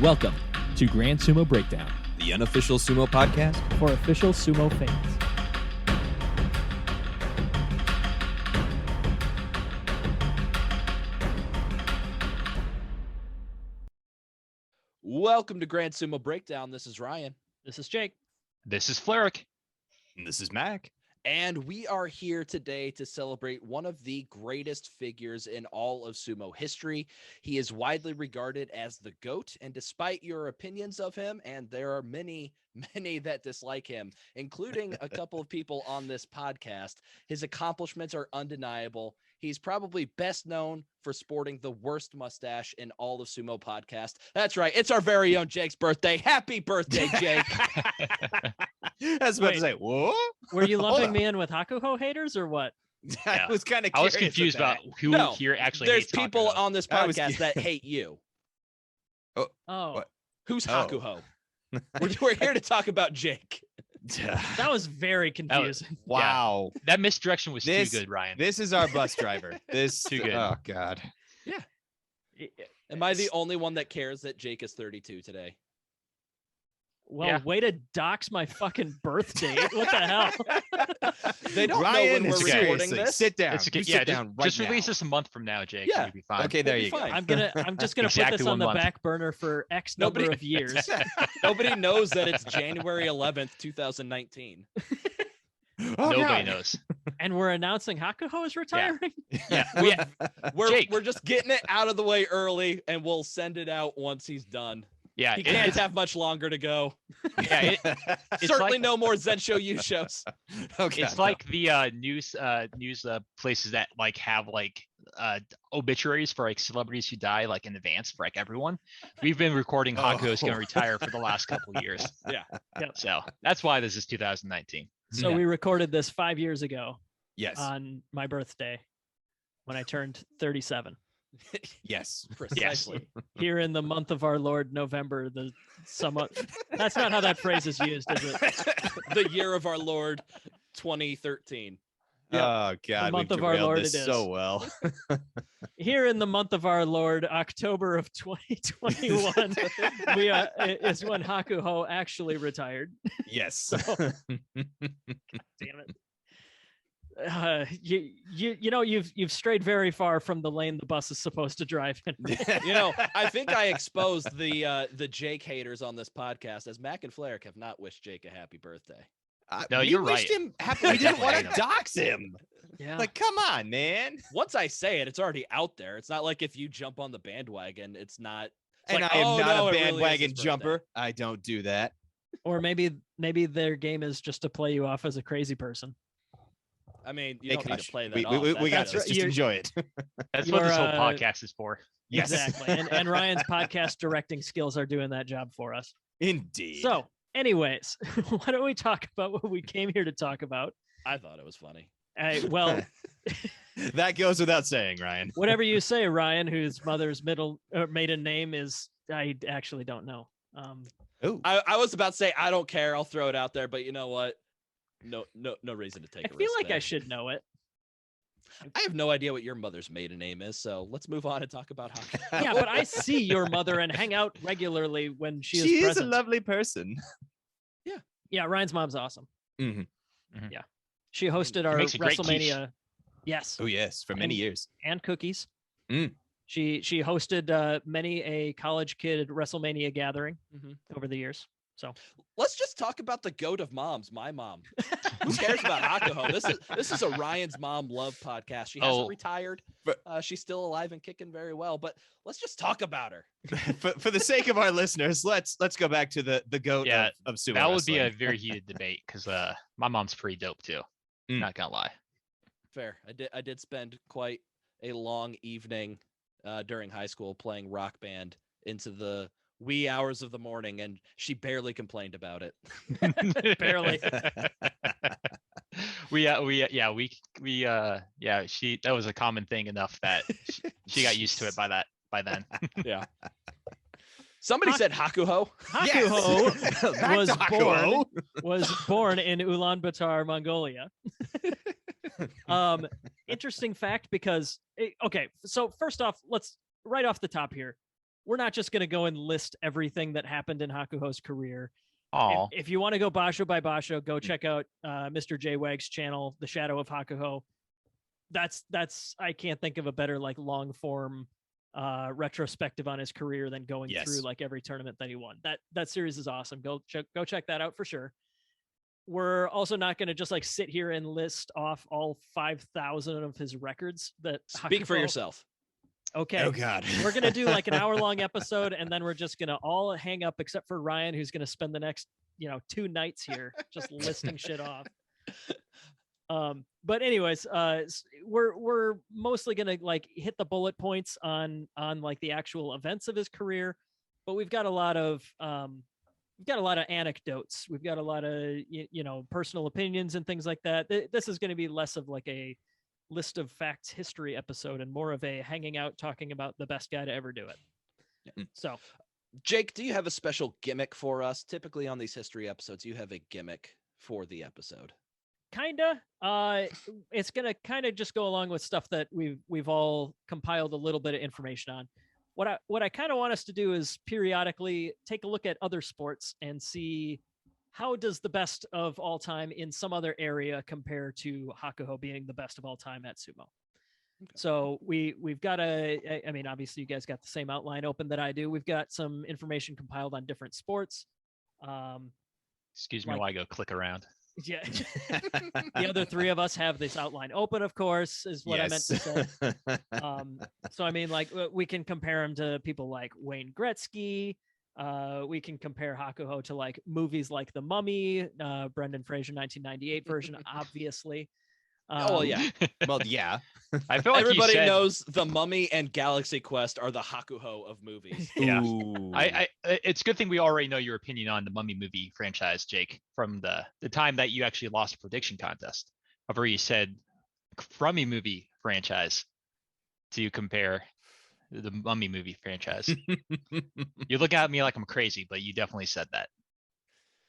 Welcome to Grand Sumo Breakdown, the unofficial sumo podcast for official sumo fans. Welcome to Grand Sumo Breakdown. This is Ryan. This is Jake. This is Fleric. And this is Mac. And we are here today to celebrate one of the greatest figures in all of sumo history. He is widely regarded as the GOAT, and despite your opinions of him, and there are many that dislike him, including a couple of people on this podcast, his accomplishments are undeniable. He's probably best known for sporting the worst mustache in all of sumo podcast. That's right. It's our very own Jake's birthday. Happy birthday, Jake. I was about to say, whoa. Were you lumping me in with Hakuho haters or what? I was kind of I was confused about who here actually There's hates people Hakuho. on this podcast that hate you. Oh, What? Who's Oh. Hakuho? We're here to talk about Jake. that was very confusing. Wow. That misdirection was This- too good, Ryan. This is our bus driver. This Too good. Oh God. Am I the only one that cares that Jake is 32 today? Well, Yeah. way to dox my fucking birth date. What the hell? They don't Ryan, know when we're okay. recording seriously, this. sit down. It's okay. You Yeah, sit down right just now. release this a month from now, Jake. Yeah. You'll be fine. Okay, there We'll be you go. fine. I'm just gonna put Exactly this on 1 the month. back burner for X number Nobody- of years. Nobody knows that it's January 11th, 2019. Oh, Nobody God. knows. And we're announcing Hakuho is retiring. Yeah. Jake. We're just getting it out of the way early, and we'll send it out once he's done. Yeah. He it- can't it's, have much longer to go. yeah. It's Certainly like, no more Zen Show U shows. Okay. It's like the news places that like have like obituaries for like celebrities who die like in advance for like everyone. We've been recording Hakuho's going to retire for the last couple of years. Yeah. So that's why this is 2019. So Yeah. we recorded this 5 years ago Yes. on my birthday when I turned 37. Yes. Precisely. Here in the month of our Lord November, the somewhat that's not how that phrase is used, is it? The year of our Lord 2013. Yep. Oh God. month We've of our derailed Lord this it is. so well. Here in the month of our Lord, October of 2021, we is when Hakuho actually retired. Yes. Damn it. You know you've strayed very far from the lane the bus is supposed to drive in. You know, I think I exposed the Jake haters on this podcast, as Mac and Fleric have not wished Jake a happy birthday. No, we you're wished right. him happy. We didn't want to Definitely. dox him. Yeah. Like, come on, man. Once I say it, it's already out there. It's not like if you jump on the bandwagon, it's not. It's And like, I am oh, not no, a it really is bandwagon his birthday. jumper. I don't do that. Or maybe their game is just to play you off as a crazy person. I mean, you Hey, don't need Kush, to play that we, off. we got That's this. right. Just You're- enjoy it. That's what this whole You're, podcast is for. Yes. Exactly. And Ryan's podcast directing skills are doing that job for us. Indeed. So, anyways, why don't we talk about what we came here to talk about? I thought it was funny. Well, that goes without saying, Ryan. whatever you say, Ryan, whose mother's maiden name is, I actually don't know. Oh, I was about to say I don't care. I'll throw it out there, but you know what? No reason to take. I a feel risk like I there. should know it. I have no idea what your mother's maiden name is, so let's move on and talk about hockey. Yeah, but I see your mother and hang out regularly when she is a present. lovely person. Yeah, Ryan's mom's awesome. Mhm. Yeah, she hosted our makes a great WrestleMania. Yes, Oh yes, for many years. and cookies. Mm. She hosted many a college kid WrestleMania gathering Mhm. over the years. So Let's just talk about the goat of moms, my mom. Who cares about Hakuho? This is a Ryan's mom love podcast. She hasn't Oh. retired. But- She's still alive and kicking very well. But let's just talk about her. for the sake of our listeners, let's go back to the goat Yeah, of sumo That would be a wrestling. very heated debate because my mom's pretty dope too. Mm. Not gonna lie. Fair. I did spend quite a long evening during high school playing Rock Band into the wee hours of the morning, and she barely complained about it. Barely. She that was a common thing enough that she got used to it by then. Yeah. Somebody said Hakuho. Hakuho Back was to Hakuho. was born in Ulaanbaatar, Mongolia. Interesting fact because okay, so first off, let's right off the top here. we're not just going to go and list everything that happened in Hakuho's career. Oh, If you want to go basho by basho, go check out Mr. J Wag's channel, The Shadow of Hakuho. That's I can't think of a better like long form retrospective on his career than going through like every tournament that he won. That series is awesome. Go check that out for sure. We're also not going to just like sit here and list off all 5,000 of his records. That Speak for yourself. Okay. Oh God. We're going to do like an hour-long episode, and then we're just going to all hang up except for Ryan, who's going to spend the next, 2 nights here just listing shit off. But anyways, we're mostly going to like hit the bullet points on like the actual events of his career, but we've got a lot of anecdotes. We've got a lot of personal opinions and things like that. This is going to be less of like a list of facts history episode and more of a hanging out talking about the best guy to ever do it. Yeah. So Jake, do you have a special gimmick for us? Typically on these history episodes, you have a gimmick for the episode. Kinda. It's gonna kind of just go along with stuff that we've all compiled a little bit of information on. What I kind of want us to do is periodically take a look at other sports and see how does the best of all time in some other area compare to Hakuho being the best of all time at sumo. Okay. So we've got I mean, obviously you guys got the same outline open that I do. We've got some information compiled on different sports. Excuse me while I go click around. Yeah. The other 3 of us have this outline open, of course, is what I meant to say. So I mean, like we can compare him to people like Wayne Gretzky. We can compare Hakuho to like movies like The Mummy, Brendan Fraser 1998 version, obviously. Oh yeah. Well, yeah. I feel like everybody knows The Mummy and Galaxy Quest are the Hakuho of movies. Yeah. It's a good thing we already know your opinion on the Mummy movie franchise, Jake, from the time that you actually lost a prediction contest. I've already said Mummy movie franchise to compare the Mummy movie franchise. You're looking at me like I'm crazy, but you definitely said that.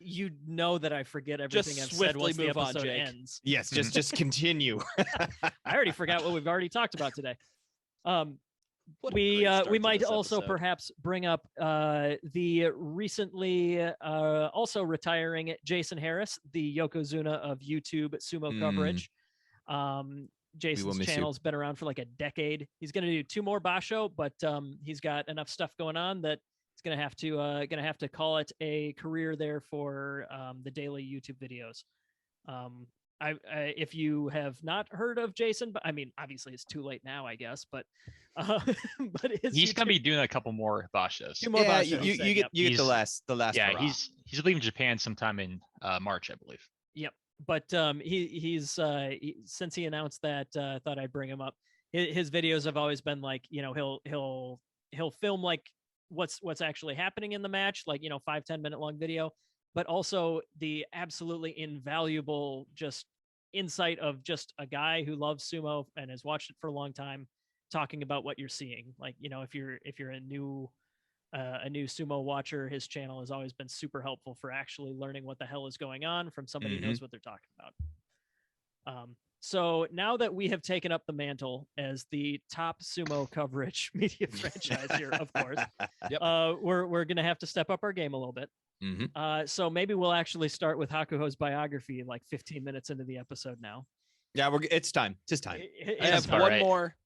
You know that I forget everything just I've said once the move on, episode Jake. ends. Yes, just continue. I already forgot what we've already talked about today. We might also episode. perhaps bring up the recently also retiring Jason Harris, the Yokozuna of YouTube sumo coverage. Jason's channel's been around for like a decade. He's going to do 2 more basho, but he's got enough stuff going on that he's going to have to call it a career there for the daily YouTube videos. If you have not heard of Jason, but I mean, obviously it's too late now, I guess, but he's going to be doing a couple more bashos. 2 more bashos. You get the last. Yeah, hurrah. he's leaving Japan sometime in March, I believe. Yep. But he's since he announced that, I thought I'd bring him up. His videos have always been like, he'll film like what's actually happening in the match, like 5-10 minute long video, but also the absolutely invaluable just insight of just a guy who loves sumo and has watched it for a long time, talking about what you're seeing. Like if you're a new sumo watcher, his channel has always been super helpful for actually learning what the hell is going on from somebody who knows what they're talking about. So now that we have taken up the mantle as the top sumo coverage media franchise here, of course, we're going to have to step up our game a little bit. So maybe we'll actually start with Hakuho's biography like 15 minutes into the episode now. Yeah, it's time. Just time. I have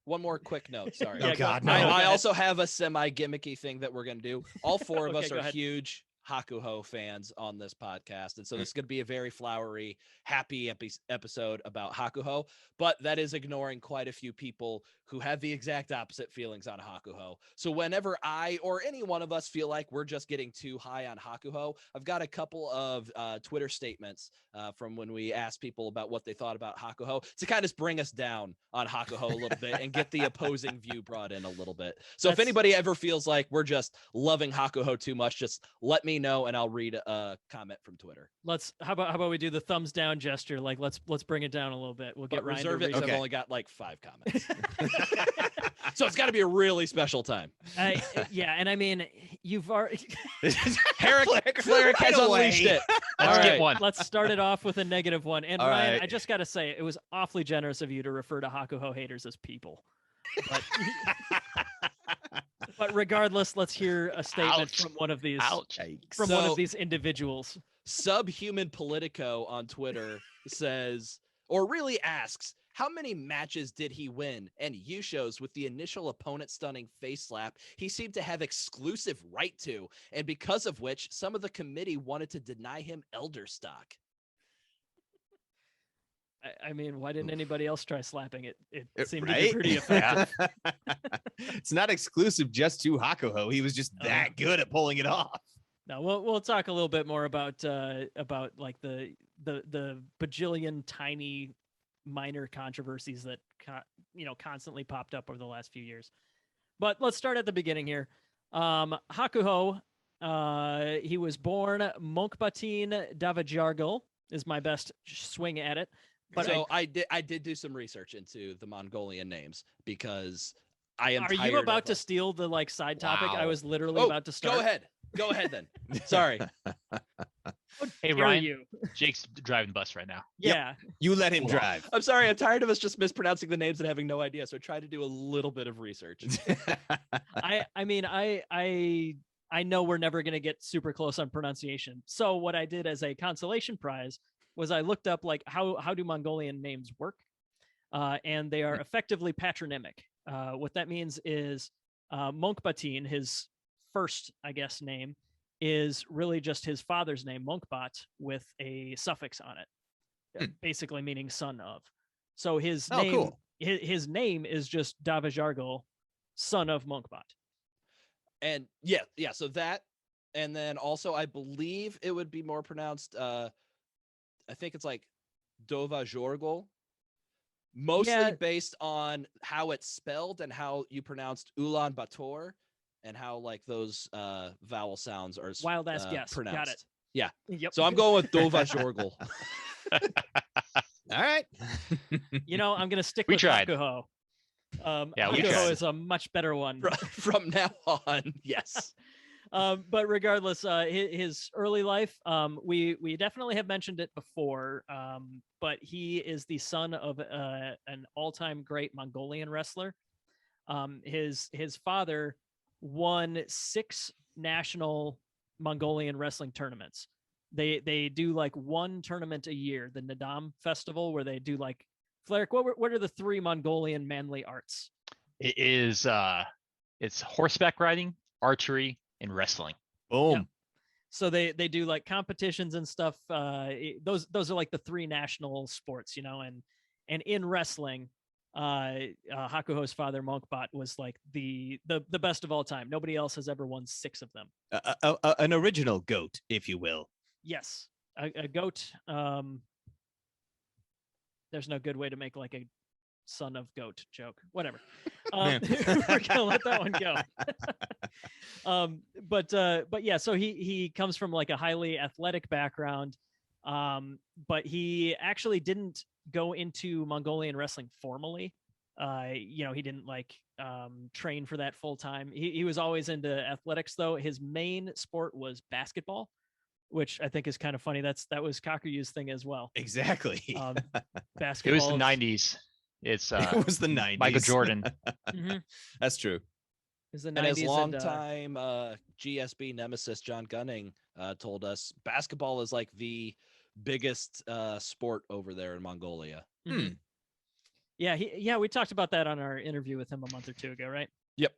one more quick note. Sorry. Oh God, no. I also have a semi gimmicky thing that we're gonna do. All 4 of us are ahead. huge Hakuho fans on this podcast, and so this is going to be a very flowery, happy episode about Hakuho, but that is ignoring quite a few people who have the exact opposite feelings on Hakuho. So whenever I or any one of us feel like we're just getting too high on Hakuho, I've got a couple of Twitter statements from when we asked people about what they thought about Hakuho to kind of bring us down on Hakuho a little bit and get the opposing view brought in a little bit. So if anybody ever feels like we're just loving Hakuho too much, just let me know and I'll read a comment from Twitter. How about we do the thumbs down gesture? Like let's bring it down a little bit. We'll get Ryan reserve to it. read. I've only got like 5 comments. So it's got to be a really special time. Yeah, and I mean, you've already Flerick has unleashed it. Let's get one. Let's start it off with a -1. And All Ryan, right. I just got to say, it was awfully generous of you to refer to Hakuho haters as people. But But regardless, let's hear a statement Ouch. from one of these Ouch. from one So- of these individuals. Subhuman Politico on Twitter says, or really asks, how many matches did he win? And Yushos, with the initial opponent stunning face slap, he seemed to have exclusive right to, and because of which some of the committee wanted to deny him elder stock. I mean, why didn't anybody else try slapping it? It seemed to Right? be pretty effective. It's not exclusive just to Hakuho. He was just that good at pulling it off. No, we'll talk a little bit more about like the bajillion tiny minor controversies that constantly popped up over the last few years. But let's start at the beginning here. Hakuho, he was born Monkbatin Davajargal is my best swing at it. But So I did do some research into the Mongolian names because I am. Are tired you about of, to steal the like side topic? I Wow. was literally Oh, about to start. Go ahead then. Sorry. Hey, Dare Ryan. you? Jake's driving the bus right now. Yeah. You let him Hold on. drive. I'm sorry. I'm tired of us just mispronouncing the names and having no idea. So I tried to do a little bit of research. I mean, I know we're never gonna get super close on pronunciation. So what I did as a consolation prize was I looked up like how do Mongolian names work, and they are effectively patronymic. What that means is Monkbatin, his first, I guess, name is really just his father's name, Monkbat, with a suffix on it, basically meaning son of. So his name, cool. his name is just Davajargal, son of Monkbat. And yeah. So that, and then also I believe it would be more pronounced. I think it's like Dova Jorgol, mostly based on how it's spelled and how you pronounced Ulan Bator and how like those vowel sounds are Wild ass guess. pronounced. Got it. Yeah. Yep. So I'm going with Dova Jorgol. All right. I'm gonna stick We with tried. Hakuho. Yeah, we Hakuho tried. is a much better one. From now on, yes. But regardless, his early life, we definitely have mentioned it before. But he is the son of an all-time great Mongolian wrestler. His father won 6 national Mongolian wrestling tournaments. They do like one tournament a year, the Nadam Festival, where they do like Flarek, what are the 3 Mongolian manly arts? It is it's horseback riding, archery, and wrestling. Boom. Yeah. So they do like competitions and stuff. Those are like the 3 national sports, and in wrestling, Hakuho's father Monkbat was like the best of all time. Nobody else has ever won 6 of them. An original goat, if you will. Yes, a goat. There's no good way to make like a son of goat joke. Whatever. We're gonna let that one go. But yeah, so he comes from like a highly athletic background, but he actually didn't go into Mongolian wrestling formally. He didn't like train for that full time. He was always into athletics though. His main sport was basketball, which I think is kind of funny. That was Kakuyu's thing as well. Exactly. Basketball. It was the 90s. It's it was the 90s. Michael Jordan. Mhm. That's true. It was the And 90s as longtime GSB nemesis John Gunning told us, basketball is like the biggest sport over there in Mongolia. Mhm. Yeah, we talked about that on our interview with him a month or 2 ago, right? Yep.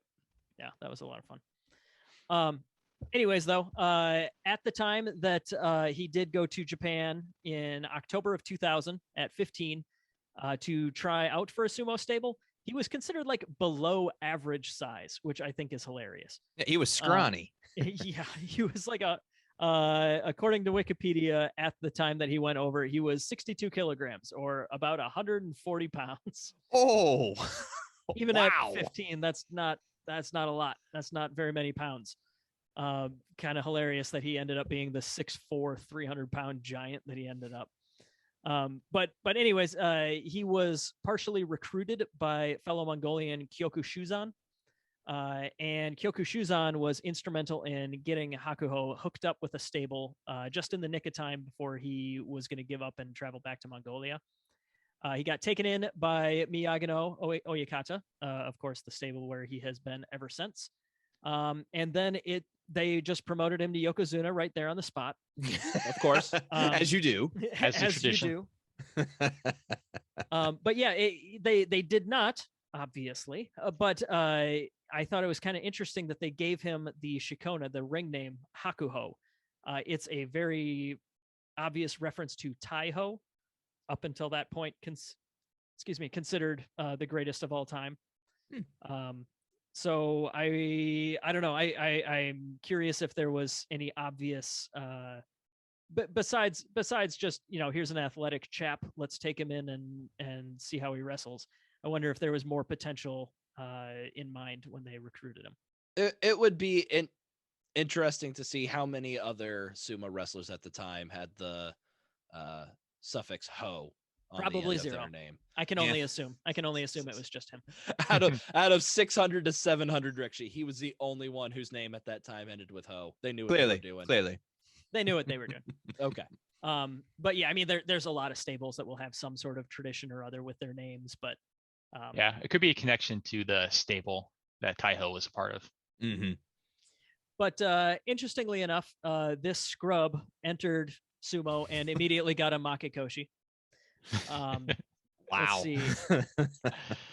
Yeah, that was a lot of fun. Anyways, though, at the time that he did go to Japan in October of 2000 at 15 to try out for a sumo stable, he was considered like below average size, which I think is hilarious. He was scrawny. Yeah, he was like according to Wikipedia, at the time that he went over, he was 62 kilograms or about 140 pounds. Oh, Even wow. at 15, that's not a lot. That's not very many pounds. Kind of hilarious that he ended up being the 6'4", 300-pound giant that he ended up. But anyways, he was partially recruited by fellow Mongolian Kyoku Shuzan. And Kyoku Shuzan was instrumental in getting Hakuho hooked up with a stable just in the nick of time before he was going to give up and travel back to Mongolia. He got taken in by Miyagino Oyakata, of course, the stable where he has been ever since. And then they just promoted him to Yokozuna right there on the spot. Of course. As you do. As the you tradition. do. But yeah, they did not, obviously. But I thought it was kind of interesting that they gave him the Shikona, the ring name Hakuho. It's a very obvious reference to Taiho, up until that point, considered the greatest of all time. So I don't know. I'm curious if there was any obvious, but besides just, here's an athletic chap, let's take him in and see how he wrestles. I wonder if there was more potential in mind when they recruited him. It would be interesting to see how many other sumo wrestlers at the time had the suffix ho on Probably the end zero. of their name. I can only assume it was just him. out of 600 to 700, actually, he was the only one whose name at that time ended with ho. They knew what they were doing. Clearly. They knew what they were doing. Okay. But yeah, I mean, there's a lot of stables that will have some sort of tradition or other with their names, but Yeah, it could be a connection to the stable that Taiho was a part of. Mm-hmm. But interestingly enough, this scrub entered sumo and immediately got a Makekoshi. Wow. Let's see.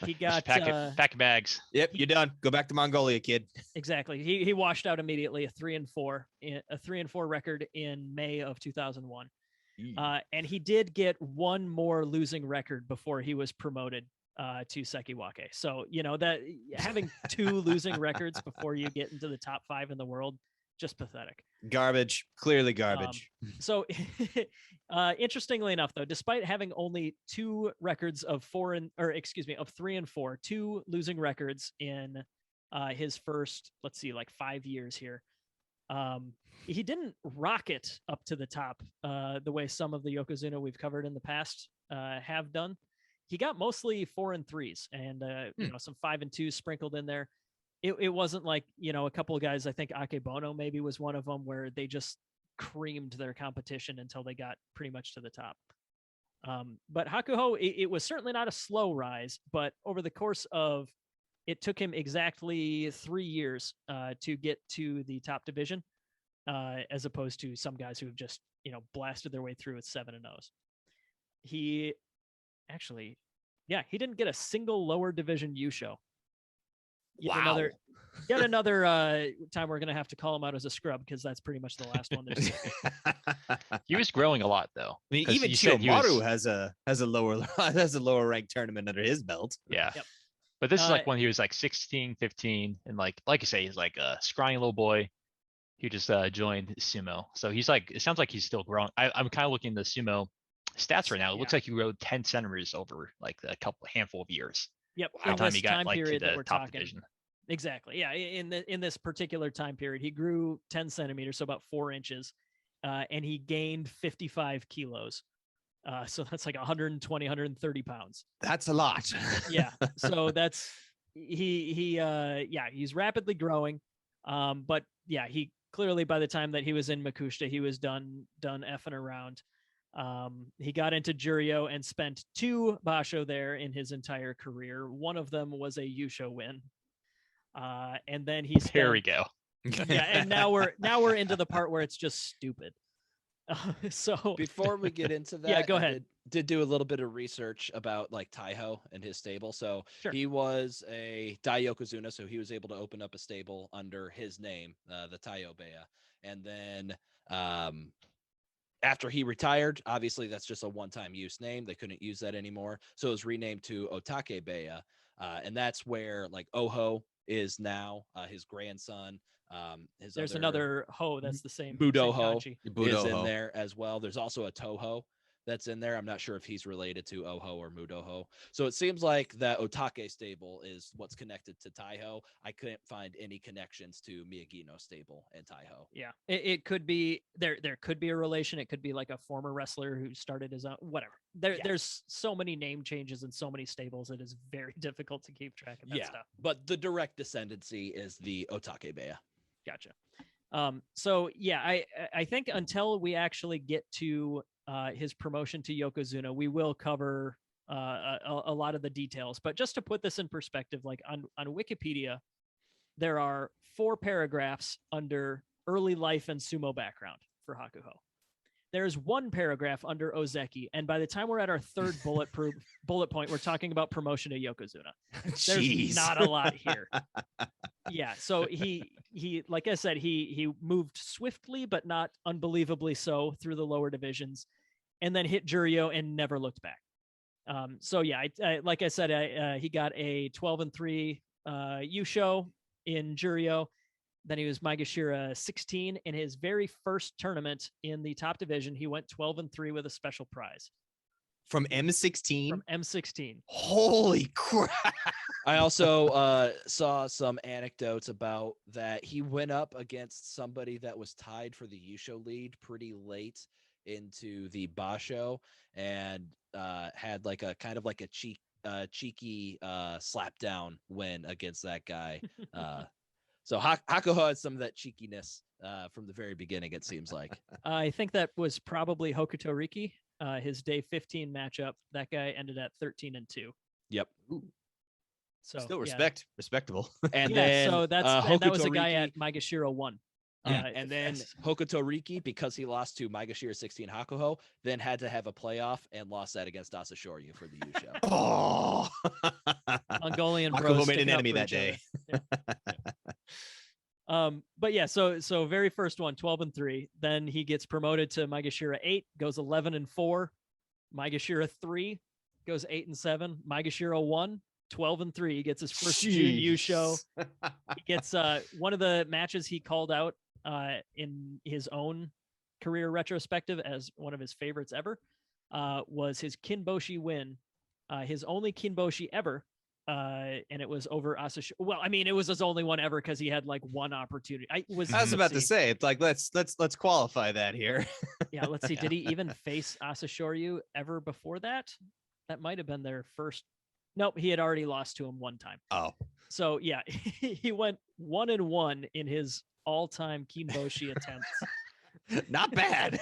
He got pack bags. Yep, you're done. Go back to Mongolia, kid. Exactly. He washed out immediately, a 3-4 record in May of 2001. And he did get one more losing record before he was promoted to Sekiwake. So, that having 2 losing records before you get into the top 5 in the world, just pathetic. Garbage. Clearly garbage. So interestingly enough, though, despite having only 2 records of 3 and 4, 2 losing records in his first, 5 years here, he didn't rocket up to the top the way some of the Yokozuna we've covered in the past have done. He got mostly 4 and 3s and some 5 and 2s sprinkled in there. It wasn't like, a couple of guys, I think Akebono maybe was one of them, where they just creamed their competition until they got pretty much to the top. But Hakuho, it was certainly not a slow rise, but over the course of, it took him exactly 3 years to get to the top division, as opposed to some guys who have just, blasted their way through with 7 and 0s. He didn't get a single lower division Yusho. Wow. Yet another time we're gonna have to call him out as a scrub, because that's pretty much the last one. He was growing a lot though. I mean, 'cause even you said he Chiyomaru was- has a lower ranked tournament under his belt. Yeah. Yep. But this is like when he was like 16, 15, and like you say, he's like a scrawny little boy who just joined sumo. So he's like, it sounds like he's still growing. I'm kind of looking at the sumo stats right now. It looks like he rode 10 centimeters over like a handful of years. Yep. By the time this he got time like to period that the we're top talking. division. Exactly. Yeah. In this particular time period, he grew 10 centimeters, so about 4 inches, and he gained 55 kilos. So that's like 120, 130 pounds. That's a lot. Yeah. So that's he's rapidly growing. But yeah, he clearly, by the time that he was in Makushita, he was done effing around. He got into Juryo and spent 2 basho there in his entire career. One of them was a Yusho win. And then he spent, Here we go. Yeah, and now we're into the part where it's just stupid. So Before we get into that, Yeah, go ahead. Did do a little bit of research about like Taiho and his stable. So Sure. he was a Dai Yokozuna, so he was able to open up a stable under his name, the Taiho Beya. And then after he retired, obviously that's just a one-time use name. They couldn't use that anymore, so it was renamed to Otake Beya, and that's where like Oho is now. His grandson. There's another ho that's the same. Budo-ho same kanji. is in Budo-ho. there as well. There's also a Toho that's in there. I'm not sure if he's related to Oho or Mudoho. So it seems like that Otake stable is what's connected to Taiho. I couldn't find any connections to Miyagino stable and Taiho. Yeah, it could be there could be a relation. It could be like a former wrestler who started his own, whatever. There's so many name changes and so many stables, it is very difficult to keep track of that stuff. But the direct descendancy is the Otake Beya. Gotcha. So yeah, I think until we actually get to his promotion to Yokozuna, we will cover a lot of the details. But just to put this in perspective, like on Wikipedia, there are 4 paragraphs under early life and sumo background for Hakuho. There's 1 paragraph under Ozeki, and by the time we're at our 3rd bullet point, we're talking about promotion to Yokozuna. There's not a lot here. Yeah, so he like I said, he moved swiftly but not unbelievably so through the lower divisions, and then hit Juryo and never looked back. So yeah, I like I said, he got a 12-3 Yusho in Juryo. Then he was Maegashira 16 in his very first tournament in the top division. He went 12-3 with a special prize From M16? from M16. Holy crap. I also saw some anecdotes about that he went up against somebody that was tied for the Yusho lead pretty late into the basho and had like a kind of like a cheeky slap down win against that guy. So Hakuho had some of that cheekiness from the very beginning, it seems like. I think that was probably Hokuto Riki, his day 15 matchup. That guy ended at 13-2. Yep. So Still yeah. respectable. And Yeah, then so and that was a Hokuto guy Riki- at Maegashira 1. and then Hokuto Riki, because he lost to Maegashira 16 Hakuho, then had to have a playoff and lost that against Asashoryu for the Yusho. Oh. Mongolian bros Hakuho made sticking an up enemy for that each day. other. But yeah, so very first one, 12-3. Then he gets promoted to Maegashira 8, goes 11-4. Maegashira 3 goes 8-7. Maegashira 1, 12-3. He gets his first Jun Yusho. He gets one of the matches he called out in his own career retrospective as one of his favorites ever was his Kinboshi win, his only Kinboshi ever. And it was over Asashoryu. Well, I mean, it was his only one ever because he had like one opportunity. I was about to say, it's like let's qualify that here. Yeah, let's see. Did he even face Asashoryu ever before that? That might have been their first. Nope, he had already lost to him one time. Oh, so yeah, he went 1-1 in his all-time Kinboshi attempts. Not bad.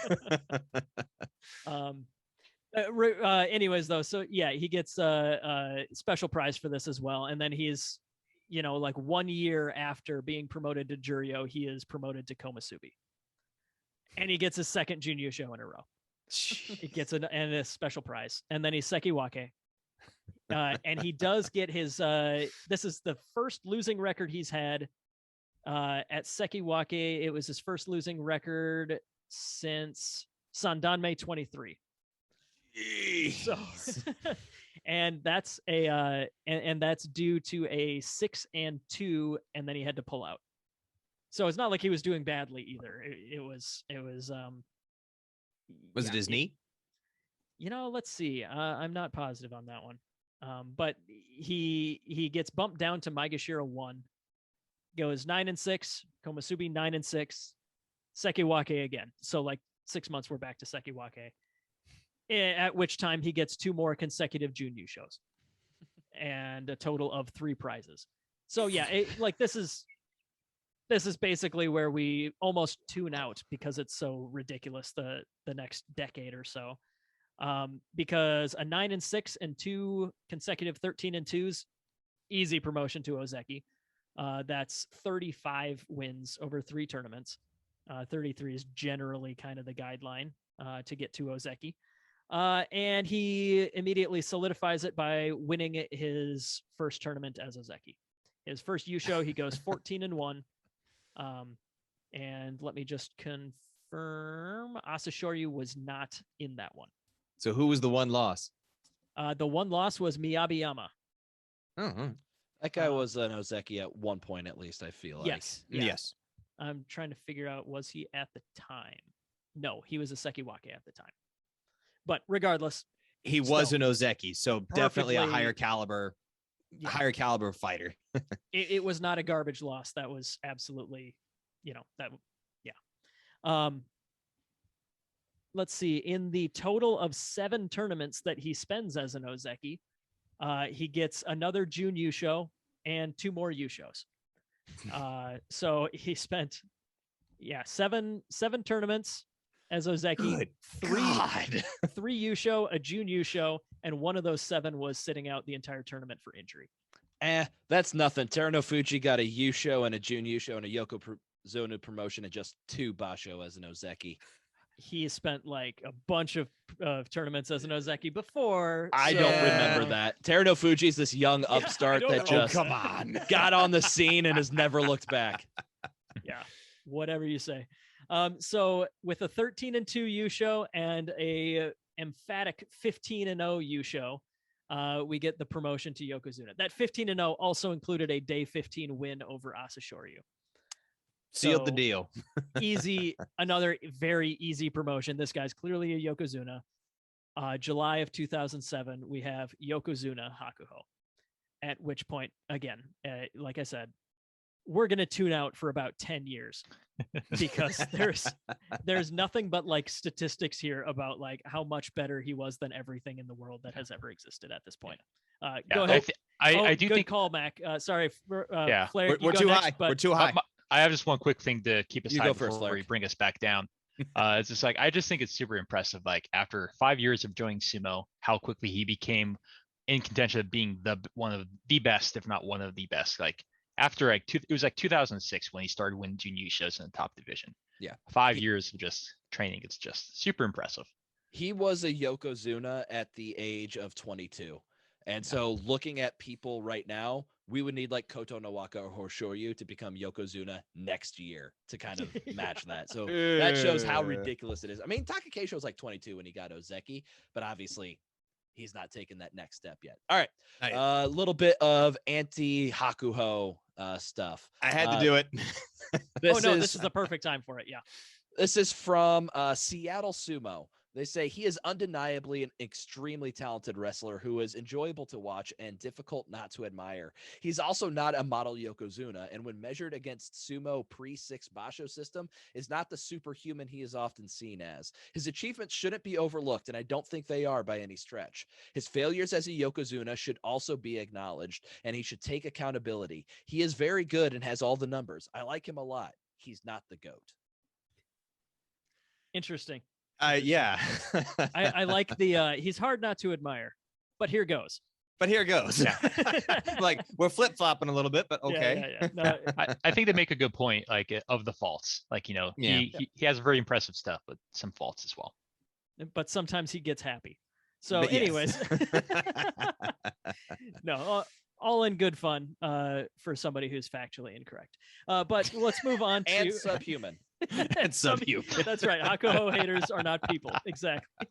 Anyways, though, so yeah, he gets a special prize for this as well, and then he's, like 1 year after being promoted to Juryo, he is promoted to Komusubi, and he gets his second Jun Yusho in a row. He gets a special prize, and then he's Sekiwake. And he does get his. This is the first losing record he's had at Sekiwake. It was his first losing record since Sandanme 23. So, and that's and that's due to a 6-2, and then he had to pull out. So it's not like he was doing badly either. It was. Was it his knee? Let's see. I'm not positive on that one. But he gets bumped down to Maegashira 1, goes 9-6, Komusubi 9-6, Sekiwake again. So like 6 months we're back to Sekiwake. At which time he gets 2 more consecutive Jun Yushos and a total of 3 prizes. So yeah, this is basically where we almost tune out because it's so ridiculous the next decade or so. Because a 9-6 and 2 consecutive 13-2s, easy promotion to Ozeki. That's 35 wins over 3 tournaments. 33 is generally kind of the guideline to get to Ozeki. And he immediately solidifies it by winning his first tournament as Ozeki. His first Yusho, he goes 14-1. And let me just confirm, Asashoryu was not in that one. So who was the one loss? The one loss was Miyabiyama. Oh, That guy was an Ozeki at one point, at least, I feel like. Yes. Yeah. Yes. I'm trying to figure out, was he at the time? No, he was a Sekiwake at the time. But regardless, He was an Ozeki, so definitely a Perfectly- higher caliber fighter. it was not a garbage loss. That was absolutely, yeah. Let's see. In the total of 7 tournaments that he spends as an Ozeki, he gets another Jun Yusho and 2 more Yushos. So he spent, 7 tournaments as Ozeki. Good 3 God. 3 Yusho, a Jun Yusho, and one of those 7 was sitting out the entire tournament for injury. That's nothing. Teruno Fuji got a Yusho and a Jun Yusho and a Yokozuna promotion and just 2 basho as an Ozeki. He spent like a bunch of tournaments as an Ozeki before. I don't remember that. Teruno Fuji's this young upstart that just come on. got on the scene and has never looked back. Yeah, whatever you say. So with a 13-2 Yusho and a emphatic 15-0 Yusho, we get the promotion to Yokozuna. That 15-0 also included a day 15 win over Asashoryu. Sealed the deal. Easy, another very easy promotion. This guy's clearly a Yokozuna. July of 2007, we have Yokozuna Hakuho. At which point, again, like I said, we're gonna tune out for about 10 years because there's nothing but like statistics here about like how much better he was than everything in the world that has ever existed at this point. Go ahead. I do good think call, Mac. Sorry, Yeah. Flair, We're you go too next, high. but We're too high. I have just one quick thing to keep us You high go first, before Larry. we bring us back down. It's just like I just think it's super impressive. Like after 5 years of joining sumo, how quickly he became in contention of being one of the best, if not one of the best. Like after like it was like 2006 when he started winning junior shows in the top division. Yeah. 5 years of just training. It's just super impressive. He was a Yokozuna at the age of 22. And so looking at people right now, we would need like Koto Nawaka or Hoshoryu to become Yokozuna next year to kind of match that. So that shows how ridiculous it is. I mean, Takakeisho was like 22 when he got Ozeki, but obviously he's not taken that next step yet. All right. A little bit of anti-Hakuho stuff. I had to do it. this is the perfect time for it. Yeah. This is from Seattle Sumo. They say he is undeniably an extremely talented wrestler who is enjoyable to watch and difficult not to admire. He's also not a model Yokozuna, and when measured against sumo pre-6 basho system, is not the superhuman he is often seen as. His achievements shouldn't be overlooked, and I don't think they are by any stretch. His failures as a Yokozuna should also be acknowledged, and he should take accountability. He is very good and has all the numbers. I like him a lot. He's not the GOAT. Interesting. Yeah. I like the he's hard not to admire, but here goes. But here goes. Yeah. Like we're flip flopping a little bit, but okay. Yeah. No, I think they make a good point, like of the faults. Like, you know, he has very impressive stuff, but some faults as well. but sometimes he gets happy. So, But yes. anyways, no, all in good fun for somebody who's factually incorrect. But let's move on to And subhuman. And subhuman. That's right. Hakuho haters are not people. Exactly.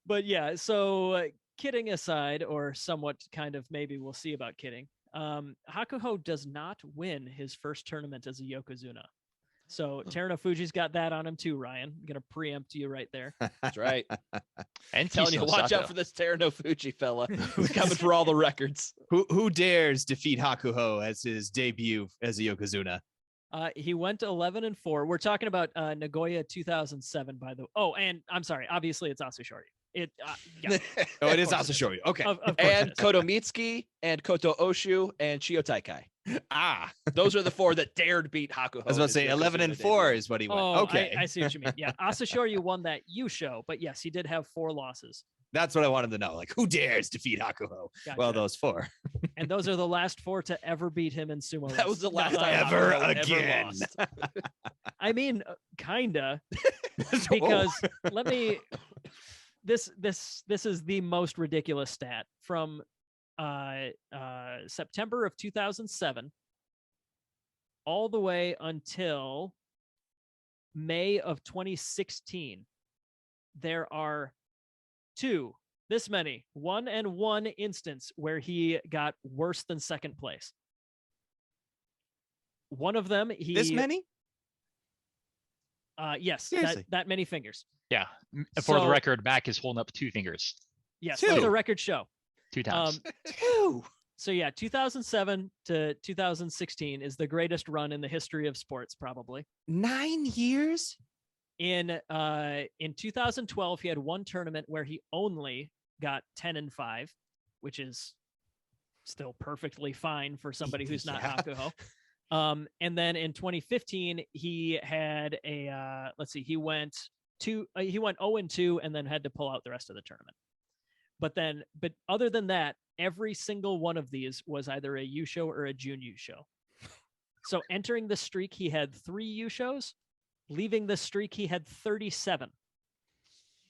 But yeah, so kidding aside, or somewhat kind of maybe we'll see about kidding, Hakuho does not win his first tournament as a Yokozuna. So Teruno Fuji's got that on him too, Ryan. I'm going to preempt you right there. That's right. And Telling you, Kiso watch Sato. out for this Teruno Fuji fella who's coming for all the records. Who dares defeat Hakuho as his debut as a Yokozuna? He went 11-4. We're talking about Nagoya 2007, by the way. Oh, and I'm sorry. Obviously, it's Asashoryu. Yeah. Oh, it is course it Asashoryu. Okay. Of course And it is. Kotomitsuki and Koto Oshu and Chio Taikai. Those are the 4 that dared beat Hakuho. I was about to say in his 11-4 debut. is what he went. Oh, Okay. I see what you mean. Yeah, Asashoryu won that Yusho, but yes, he did have 4 losses. That's what I wanted to know. Like, who dares defeat Hakuho? Gotcha. Well, those 4. And those are the last 4 to ever beat him in sumo. That was the last time Ever Hakuho again. lost. I mean, kinda, because let me. This is the most ridiculous stat from September of 2007 all the way until May of 2016. There are 1 and 1 instance where he got worse than second place. One of them, this many? Yes, Seriously? that many fingers. Yeah. For the So- record, Mac is holding up 2 fingers. Yes, 2. let the record show. 2 times. 2. So yeah, 2007 to 2016 is the greatest run in the history of sports, probably. 9 years? In 2012, he had 1 tournament where he only got 10-5, which is still perfectly fine for somebody who's not Yeah. Hakuho. And then in 2015, he had a he went 0-2 and then had to pull out the rest of the tournament. But other than that, every single one of these was either a Yusho or a Jun Yusho. So entering the streak, he had 3 Yushos. Leaving the streak, he had 37.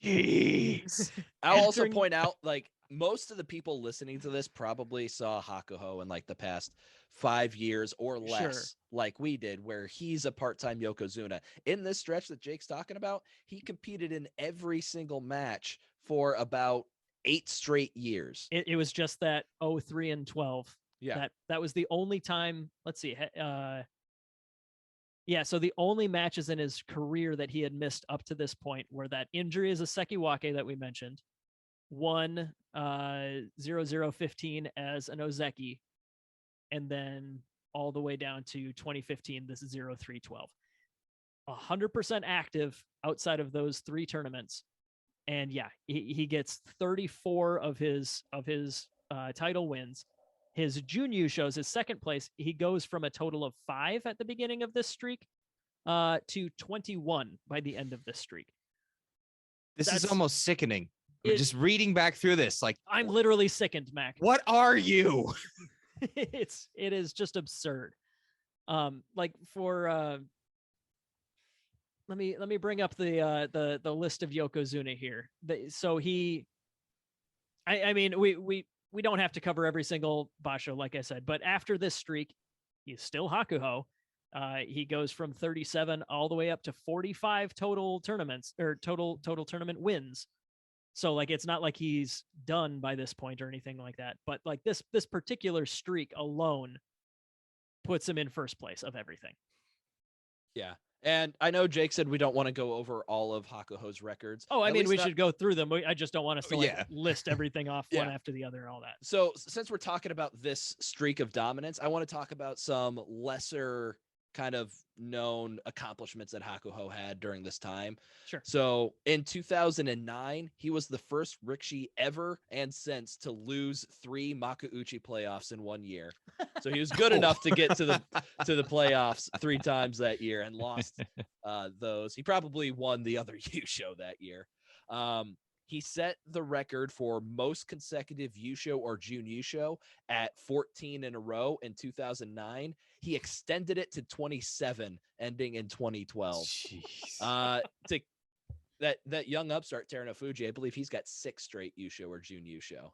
Jeez. I'll also Entering- point out, like, most of the people listening to this probably saw Hakuho in like the past 5 years or less, Sure. like we did, where he's a part-time Yokozuna. In this stretch that Jake's talking about, he competed in every single match for about 8 straight years. It was just that 03 and 12. Yeah. That was the only time. Let's see. Yeah, so the only matches in his career that he had missed up to this point were that injury as a Sekiwake that we mentioned, 0015 as an Ozeki, and then all the way down to 2015, this is 0312. 100% active outside of those 3 tournaments. And yeah, he gets 34 of his title wins. His Junyu shows his second place. He goes from a total of 5 at the beginning of this streak to 21 by the end of this streak. This is That's- almost sickening. it- Just reading back through this, like, I'm literally sickened, Mac. what are you? It is just absurd. Like for let me bring up the list of Yokozuna here. So he, I mean we don't have to cover every single basho, like I said, but after this streak, he's still Hakuho. He goes from 37 all the way up to 45 total tournaments or total tournament wins. So like it's not like he's done by this point or anything like that. But like this particular streak alone puts him in first place of everything. Yeah. And I know Jake said we don't want to go over all of Hakuho's records. Oh, I At mean, least we not- should go through them. I just don't want us to like Yeah. list everything off one Yeah. after the other and all that. So since we're talking about this streak of dominance, I want to talk about some lesser kind of known accomplishments that Hakuho had during this time. Sure. So in 2009, he was the first Rikishi ever and since to lose 3 Makuuchi playoffs in 1 year. So he was good enough to get to the playoffs 3 times that year and lost those. He probably won the other Yusho that year. He set the record for most consecutive Yusho or Jun Yusho at 14 in a row in 2009. He extended it to 27, ending in 2012. Jeez. To that young upstart Terunofuji, I believe he's got 6 straight Yusho or Jun Yusho.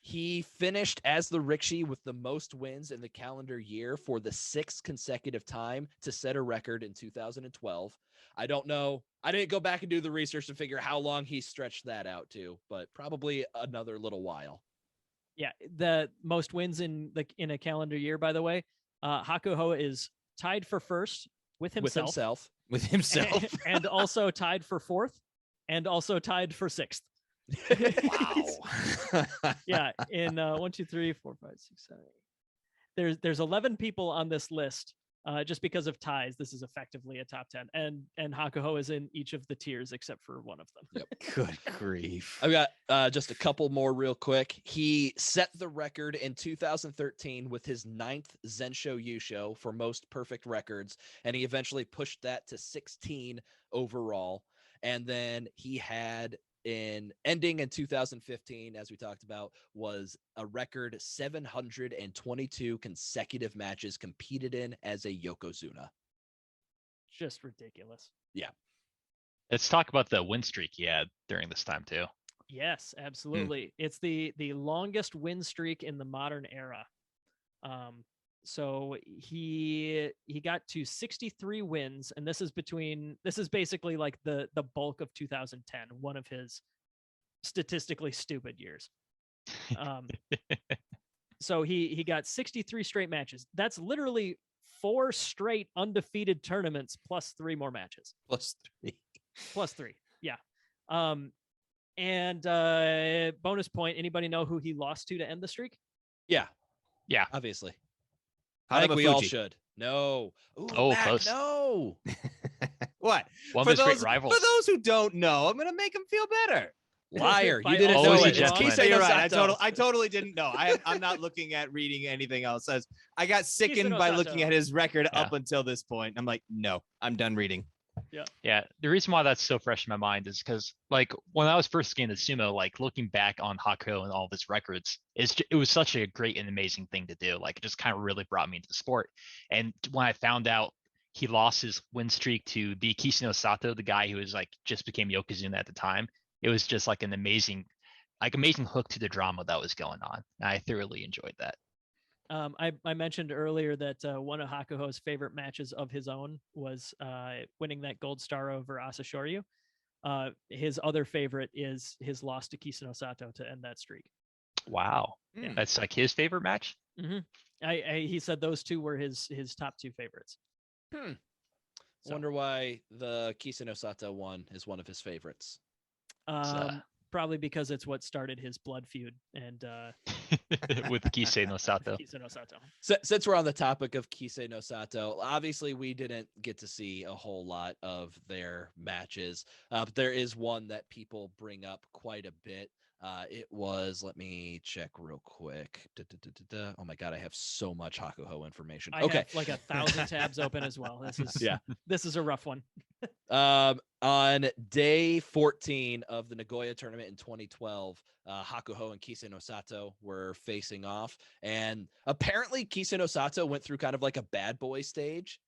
He finished as the Rikishi with the most wins in the calendar year for the 6th consecutive time to set a record in 2012. I don't know. I didn't go back and do the research to figure how long he stretched that out to, but probably another little while. Yeah, the most wins in a calendar year, by the way. Hakuho is tied for first with himself, With himself. and also tied for 4th, and also tied for 6th. Wow. Yeah, in 1, 2, 3, 4, 5, 6, 7, 8. There's 11 people on this list. Just because of ties, this is effectively a top 10, and Hakuho is in each of the tiers except for one of them. Good grief. I've got just a couple more real quick. He set the record in 2013 with his 9th Zensho Yusho for most perfect records, and he eventually pushed that to 16 overall. And then he had ending in 2015, as we talked about, was a record 722 consecutive matches competed in as a Yokozuna. Just ridiculous. Let's talk about the win streak he had during this time too. Yes, absolutely. It's the longest win streak in the modern era. So he got to 63 wins, and this is basically like the bulk of 2010, one of his statistically stupid years. So he got 63 straight matches. That's literally 4 straight undefeated tournaments plus 3 more matches. Plus 3. Yeah. And bonus point, anybody know who he lost to end the streak? Yeah, Yeah. obviously. I think we all should. No. Ooh, Oh, Mac, close. No. What? One For of his great those, rivals. for those who don't know, I'm going to make them feel better. Liar. By You didn't all know means, it. It's gentlemen. Kisei no You're right. Sato. I totally didn't know. I'm not looking at reading anything else. I got sickened no by Sato. looking at his record Yeah. up until this point. I'm like, no, I'm done reading. Yeah, the reason why that's so fresh in my mind is because, like, when I was first getting into sumo, like looking back on Hakuho and all of his records, it was such a great and amazing thing to do. Like, it just kind of really brought me into the sport. And when I found out he lost his win streak to the Kiseno Sato, the guy who was like just became Yokozuna at the time, it was just like an amazing hook to the drama that was going on. And I thoroughly enjoyed that. I mentioned earlier that one of Hakuho's favorite matches of his own was winning that gold star over Asashoryu. His other favorite is his loss to Kiseno Sato to end that streak. Wow, Yeah. that's like his favorite match. He said those two were his top two favorites. I wonder why the Kiseno Sato one is one of his favorites. Probably because it's what started his blood feud and with Kiseno Sato. Kiseno Sato. Since we're on the topic of Kiseno Sato, obviously we didn't get to see a whole lot of their matches, but there is one that people bring up quite a bit. It was, let me check real quick. Oh my God, I have so much Hakuho information. I have like 1,000 tabs open as well. This is a rough one. On day 14 of the Nagoya tournament in 2012, Hakuho and Kiseno Sato were facing off, and apparently Kiseno Sato went through kind of like a bad boy stage.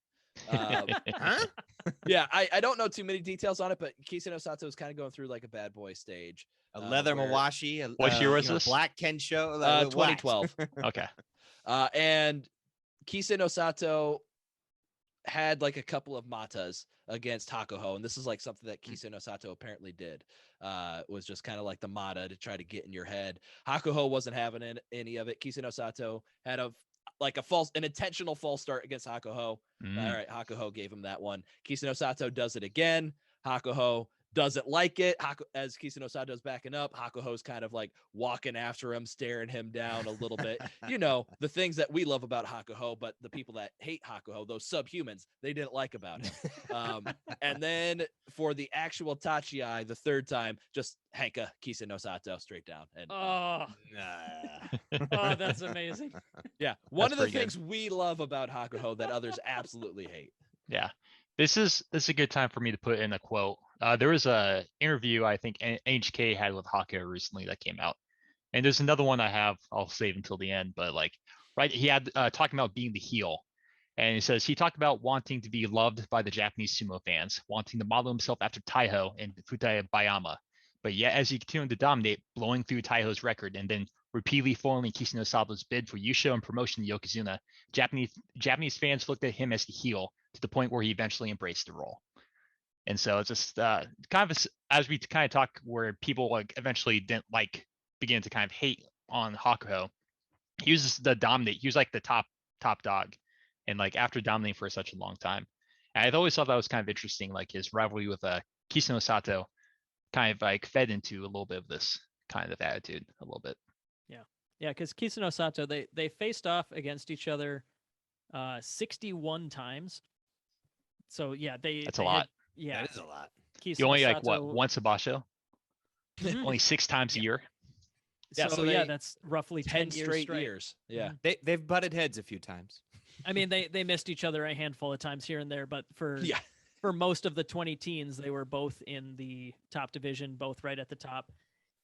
Yeah, I don't know too many details on it, but Kiseno Sato is kind of going through like a bad boy stage. A leather Mawashi. What year was this? Black Kensho. 2012. Okay. And Kiseno Sato had like a couple of matas against Hakuho, and this is like something that Kiseno Sato apparently did. Was just kind of like the mata to try to get in your head. Hakuho wasn't having any of it. Kiseno Sato had an intentional false start against Hakuho. All right, Hakuho gave him that one. Kiseno Sato does it again. Hakuho doesn't like it. As Kiseno Sato's backing up, Hakuho's kind of like walking after him, staring him down a little bit. You know, the things that we love about Hakuho, but the people that hate Hakuho, those subhumans, they didn't like about him. And then for the actual Tachiai, the third time, just Hanka Kiseno Sato straight down. And oh, that's amazing. Yeah, one of the things we love about Hakuho that others absolutely hate. Yeah. This is a good time for me to put in a quote. There was a interview I think NHK had with Hakuho recently that came out, and there's another one I'll save until the end. But like, right, he had talking about being the heel, and he says he talked about wanting to be loved by the Japanese sumo fans, wanting to model himself after Taiho and Futaya Bayama, but yet as he continued to dominate, blowing through Taiho's record and then repeatedly foiling Kiseno Sato's bid for Yusho and promotion to Yokozuna, Japanese fans looked at him as the heel to the point where he eventually embraced the role. And so it's just kind of as we kind of talk where people like eventually didn't like begin to kind of hate on Hakuho. He was the dominate. He was like the top dog, and like after dominating for such a long time, and I've always thought that was kind of interesting. Like his rivalry with Kiseno Sato kind of like fed into a little bit of this kind of attitude a little bit. Yeah, because Kiseno Sato they faced off against each other 61 times. So yeah, that's a lot. Yeah, that is a lot. You only like what once a basho? Only 6 times a year. Yeah, so that's roughly 10 straight years. Yeah, they've butted heads a few times. I mean, they missed each other a handful of times here and there, but for most of the 20 teens, they were both in the top division, both right at the top.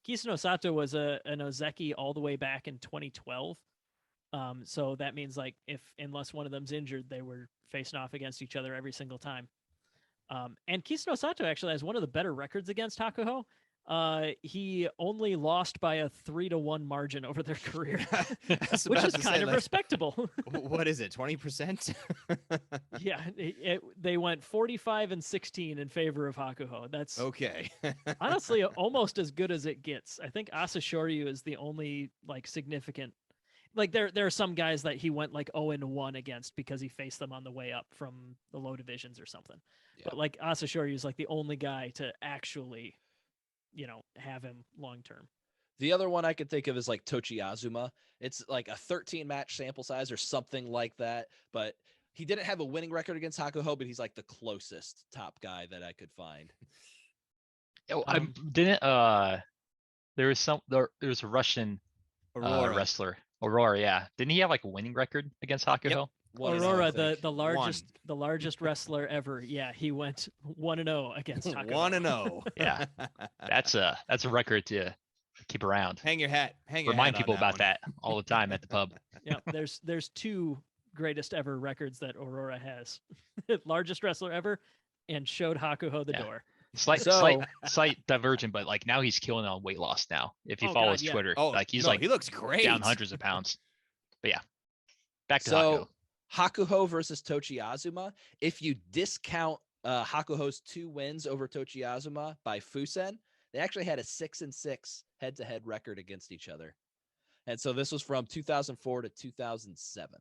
Kiseno Sato was an Ozeki all the way back in 2012. So that means like unless one of them's injured, they were facing off against each other every single time. And Kiseno Sato actually has one of the better records against Hakuho. He only lost by a 3-1 margin over their career, which is kind of respectable. What is it? 20%? Yeah, they went 45-16 in favor of Hakuho. That's okay. Honestly almost as good as it gets. I think Asashoryu is the only like significant. Like there are some guys that he went like 0-1 against because he faced them on the way up from the low divisions or something. Yeah. But like Asashoryu is like the only guy to actually, have him long term. The other one I could think of is like Tochi Azuma. It's like a 13 match sample size or something like that. But he didn't have a winning record against Hakuho, but he's like the closest top guy that I could find. There was a Russian wrestler, Aurora. Yeah, didn't he have like a winning record against Hakuho? Aurora, I think. the largest wrestler ever. Yeah, he went 1-0 against Hakuho. 1-0. Yeah. That's a record to keep around. Hang your hat. Remind hat people on about one. that all the time at the pub. Yeah, there's two greatest ever records that Aurora has: largest wrestler ever, and showed Hakuho the Yeah. door. Slight divergent, but like now he's killing on weight loss now. If you Oh, follow God, his yeah. Twitter, Oh, like he's no, like he looks great. down hundreds of pounds. But yeah, back to So Hakuho. Hakuho versus Tochiazuma. If you discount Hakuho's 2 wins over Tochiazuma by Fusen, they actually had a 6-6 head-to-head record against each other. And so this was from 2004 to 2007.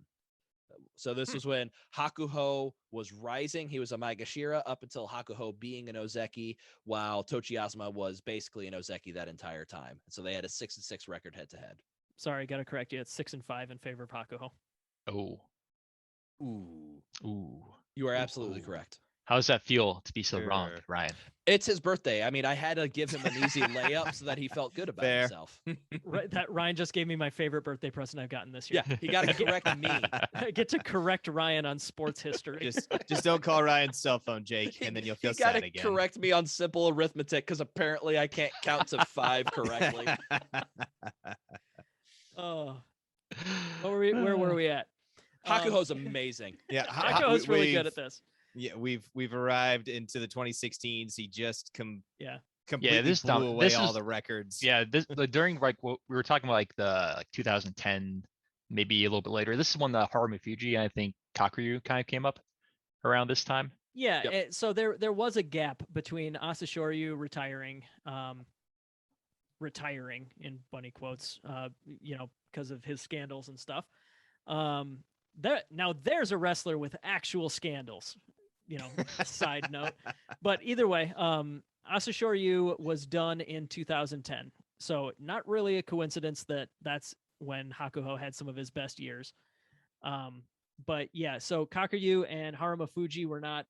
So this was when Hakuho was rising. He was a Maegashira up until Hakuho being an Ozeki, while Tochiazuma was basically an Ozeki that entire time. And so they had a 6-6 record head-to-head. Sorry, got to correct you. It's 6-5 in favor of Hakuho. Oh, Ooh. You are absolutely correct. How does that feel to be so wrong, Sure. Ryan? It's his birthday. I mean, I had to give him an easy layup so that he felt good about Fair. himself. Right, that Ryan just gave me my favorite birthday present I've gotten this year. Yeah, he got to correct me. I get to correct Ryan on sports history. Just don't call Ryan's cell phone, Jake, and then you'll feel He got sad to again. correct me on simple arithmetic because apparently I can't count to 5 correctly. Oh, where were we at? Hakuho's amazing. Yeah, Hakuho's really good at this. Yeah, we've arrived into the 2016s. He just Yeah. completely this blew down- away this all is- the records. Yeah, this during like what we were talking about, like the 2010, maybe a little bit later. This is when the Harumu Fuji and I think Kakuryu kind of came up around this time. Yeah, Yep. so there was a gap between Asashoryu retiring in bunny quotes, because of his scandals and stuff. There's a wrestler with actual scandals, side note. But either way, Asashoryu was done in 2010. So not really a coincidence that that's when Hakuho had some of his best years. But yeah, so Kakuryu and Haruma Fuji were not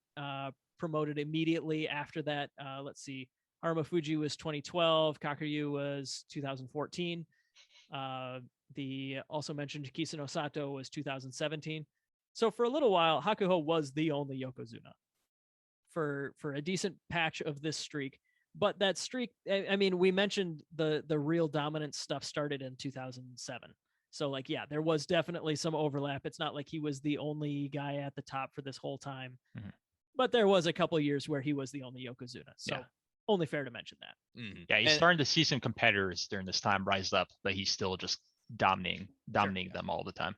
promoted immediately after that. Let's see. Haruma Fuji was 2012. Kakuryu was 2014. The also mentioned Kisano Sato was 2017. So for a little while, Hakuho was the only Yokozuna for a decent patch of this streak. But that streak, I mean, we mentioned the real dominant stuff started in 2007. So like, yeah, there was definitely some overlap. It's not like he was the only guy at the top for this whole time, but there was a couple years where he was the only Yokozuna. So only fair to mention that. Mhm. Yeah, he's starting to see some competitors during this time rise up, but he's still just dominating them all the time.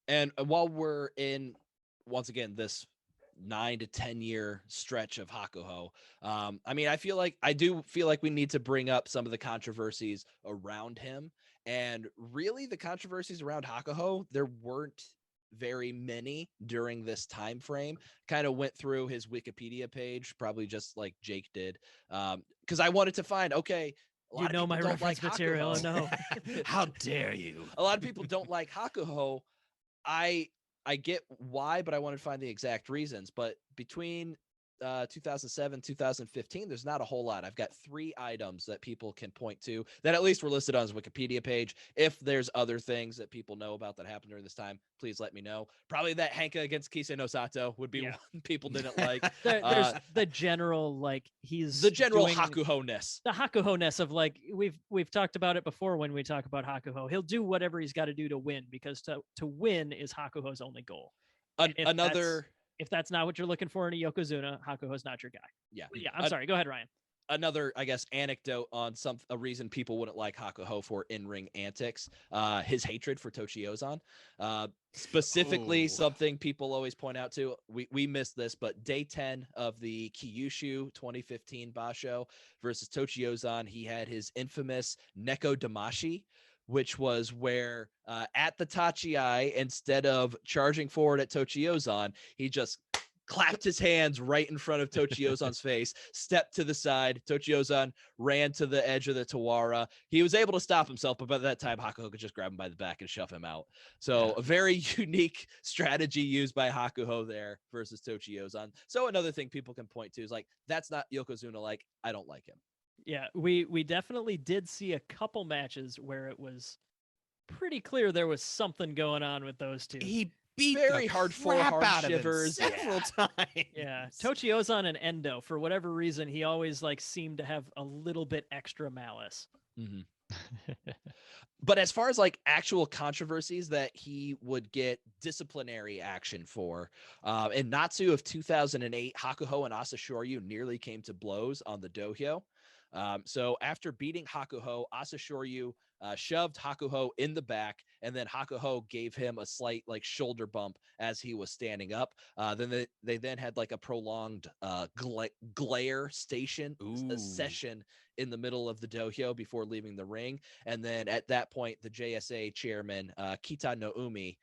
And while we're in, once again, this 9 to 10 year stretch of Hakuho, I mean, I do feel like we need to bring up some of the controversies around him. And really, the controversies around Hakuho, there weren't very many during this time frame. Kind of went through his Wikipedia page, probably just like Jake did, because I wanted to find, okay, a lot of people my don't reference like material. Hakuho. No. How dare you? A lot of people don't like Hakuho. I get why, but I want to find the exact reasons. But between 2007, 2015, there's not a whole lot. I've got 3 items that people can point to that at least were listed on his Wikipedia page. If there's other things that people know about that happened during this time, please let me know. Probably that Henka against Kiseno Sato would be one people didn't like. There's the general, like, he's the general doing Hakuho-ness. the Hakuho-ness of, like, we've talked about it before when we talk about Hakuho. He'll do whatever he's got to do to win, because to win is Hakuho's only goal. If that's not what you're looking for in a Yokozuna, Hakuho's not your guy. Yeah. I'm sorry. Go ahead, Ryan. Another, I guess, anecdote on a reason people wouldn't like Hakuho for in-ring antics, his hatred for Tochiozan. Specifically, something people always point out to, we missed this, but day 10 of the Kyushu 2015 basho versus Tochiozan, he had his infamous Neko Damashi, which was where at the Tachi-ai, instead of charging forward at Tochiozan, he just clapped his hands right in front of Tochiozan's face, stepped to the side. Tochiozan ran to the edge of the Tawara. He was able to stop himself, but by that time, Hakuho could just grab him by the back and shove him out. So a very unique strategy used by Hakuho there versus Tochiozan. So another thing people can point to is like, that's not Yokozuna like. I don't like him. Yeah, we definitely did see a couple matches where it was pretty clear there was something going on with those two. He beat Very the hard crap forearm out shivers. of him several times. Yeah, Tochiozan and Endo, for whatever reason, he always like seemed to have a little bit extra malice. Mhm. But as far as like actual controversies that he would get disciplinary action for, in Natsu of 2008, Hakuho and Asashoryu nearly came to blows on the dohyo. So after beating Hakuho, Asashoryu shoved Hakuho in the back, and then Hakuho gave him a slight like shoulder bump as he was standing up. Then they then had like a prolonged glare station session in the middle of the dohyo before leaving the ring. And then at that point, the JSA chairman, Kita Noumi,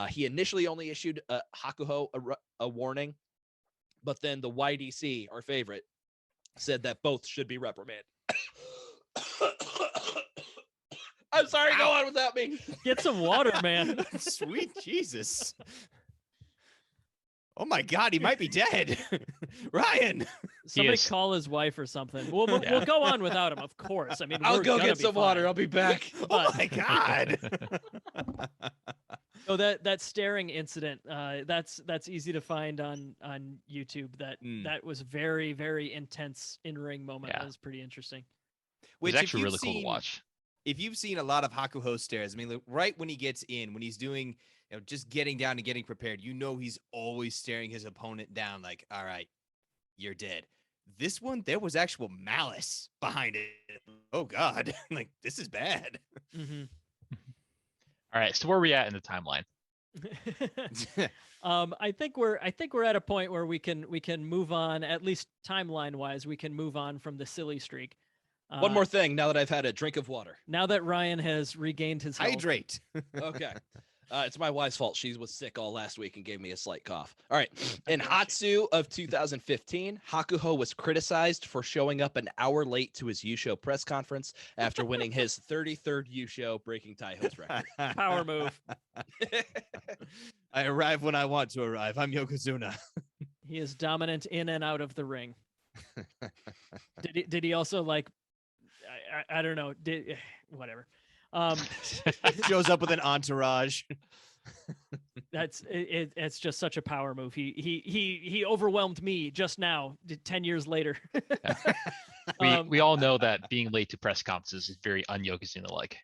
he initially only issued Hakuho a warning, but then the YDC, our favorite, said that both should be reprimanded. I'm sorry, go on without me. Get some water, man. Sweet Jesus. Oh my God, he might be dead. Ryan. Somebody is. call his wife or something. We'll go on without him, of course. I mean, I'll we're go gonna get be some fine. water. I'll be back. Oh my God. Oh, that staring incident. That's easy to find on YouTube. That was very, very intense in-ring moment. Yeah. That was pretty interesting. Which, It's if actually you've really cool to seen- watch. If you've seen a lot of Hakuho stares, I mean, like, right when he gets in, when he's doing, just getting down and getting prepared, he's always staring his opponent down like, all right, you're dead. This one, there was actual malice behind it. Oh God, like this is bad. Mm-hmm. All right, so where are we at in the timeline? I think we're at a point where we can move on, at least timeline wise. We can move on from the silly streak. One more thing now that I've had a drink of water. Now that Ryan has regained his health. Hydrate. Okay. It's my wife's fault. She was sick all last week and gave me a slight cough. All right. In Hatsu of 2015, Hakuho was criticized for showing up an hour late to his Yusho press conference after winning his 33rd Yusho, breaking Taiho's record. Power move. I arrive when I want to arrive. I'm Yokozuna. He is dominant in and out of the ring. Did he also like? I don't know. Whatever. Shows up with an entourage. It's just such a power move. He overwhelmed me just now. 10 years later. We all know that being late to press conferences is very un-Yokozuna like.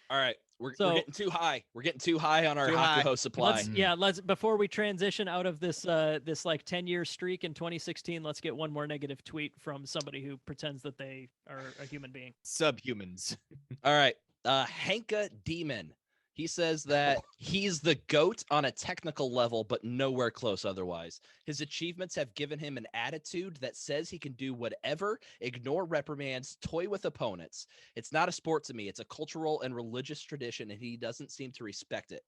All right. We're getting too high. We're getting too high on our Hakuho supply. Let's before we transition out of this this like 10-year streak in 2016, let's get one more negative tweet from somebody who pretends that they are a human being. Subhumans. All right. Henka Demon. He says that he's the GOAT on a technical level, but nowhere close otherwise. His achievements have given him an attitude that says he can do whatever, ignore reprimands, toy with opponents. It's not a sport to me. It's a cultural and religious tradition, and he doesn't seem to respect it.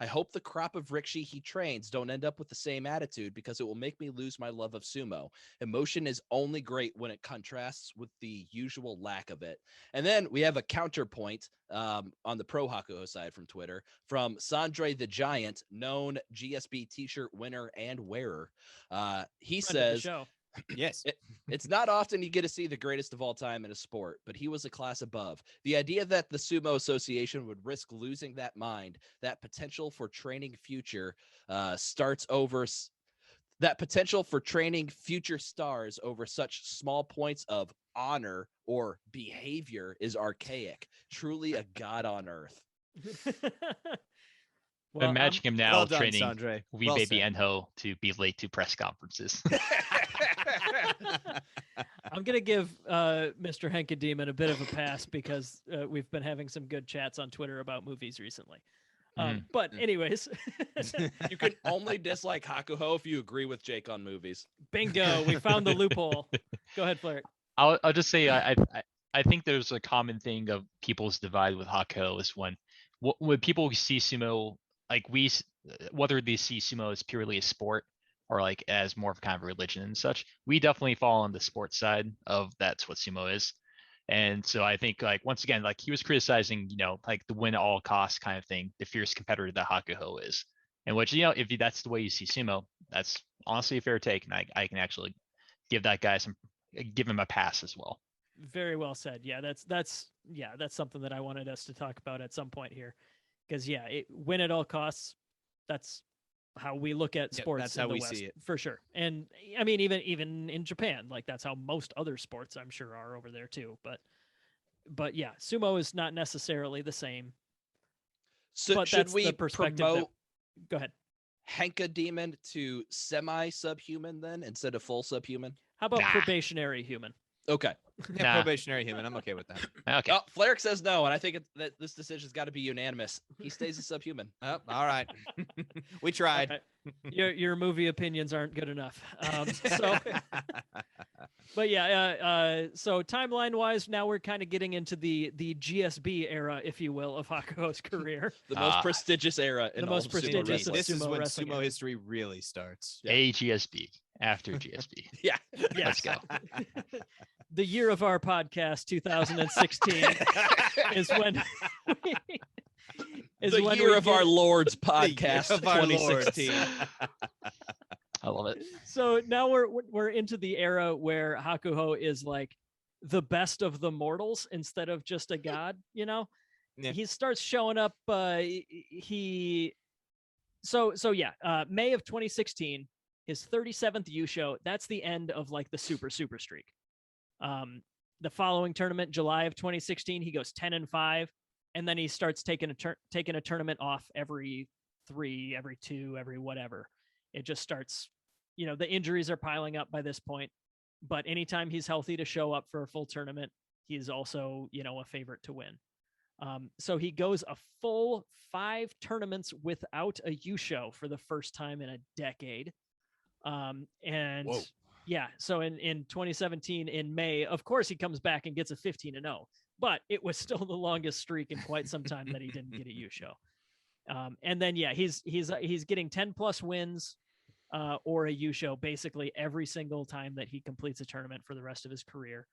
I hope the crop of Rikishi he trains don't end up with the same attitude, because it will make me lose my love of sumo. Emotion is only great when it contrasts with the usual lack of it. And then we have a counterpoint on the Pro Hakuho side from Twitter from Sandre the Giant, known GSB t-shirt winner and wearer. He says, Yes, it's not often you get to see the greatest of all time in a sport, but he was a class above. The idea that the Sumo Association would risk losing that mind, that potential for training future that potential for training future stars over such small points of honor or behavior is archaic. Truly a god on earth. Well, imagine him now well done, training Sandre. Wee Well Baby said. Enho to be late to press conferences. I'm going to give Mr. Henka Demon a bit of a pass because we've been having some good chats on Twitter about movies recently. But anyways, you can only dislike Hakuho if you agree with Jake on movies. Bingo, we found the loophole. Go ahead, Flair. I'll just say I think there's a common thing of people's divide with Hakuho is when people see sumo, like whether they see sumo as purely a sport or like as more of kind of a religion and such, we definitely fall on the sports side of that's what sumo is. And so I think like once again, like he was criticizing, like the win at all costs kind of thing, the fierce competitor that Hakuho is. And which, if that's the way you see sumo, that's honestly a fair take. And I can actually give him a pass as well. Very well said. Yeah, that's something that I wanted us to talk about at some point here. Because win at all costs, That's how we look at Yep, sports that's in how the we West, see it. for sure. And I mean, even in Japan, like that's how most other sports, I'm sure, are over there too. But yeah, sumo is not necessarily the same. So But should that's we the perspective that- promote Go ahead. Henka Demon to semi-subhuman then instead of full subhuman? How about Nah. probationary human? Okay. Yeah, Nah. probationary human. I'm okay with that. Okay. Oh, Flarek says no, and I think that this decision's got to be unanimous. He stays a subhuman. Oh, all right. We tried. All right. Your movie opinions aren't good enough. So, but yeah, so timeline wise, now we're kind of getting into the GSB era, if you will, of Hakuho's career. The most Ah. prestigious era in The all most of sumo prestigious of wrestling. This is sumo when wrestling sumo era. history really starts. Yeah. AGSB after GSB. Yeah. Yes. Let's go. The year of our podcast, 2016, is when The year of our Lord's The year podcast, of our 2016. lords. I love it. So now we're into the era where Hakuho is like the best of the mortals instead of just a god, you know? Yeah. He starts showing up May of 2016, his 37th U show, that's the end of like the super streak. The following tournament, July of 2016, he goes 10-5, and then he starts taking a tournament off every 3, every 2, every whatever. It just starts, the injuries are piling up by this point, but anytime he's healthy to show up for a full tournament, he's also, a favorite to win. So he goes a full 5 tournaments without a U show for the first time in a decade. And Whoa. yeah, so in 2017, in May, of course, he comes back and gets a 15-0, but it was still the longest streak in quite some time that he didn't get a U show. And then, yeah, he's getting 10 plus wins or a U show basically every single time that he completes a tournament for the rest of his career.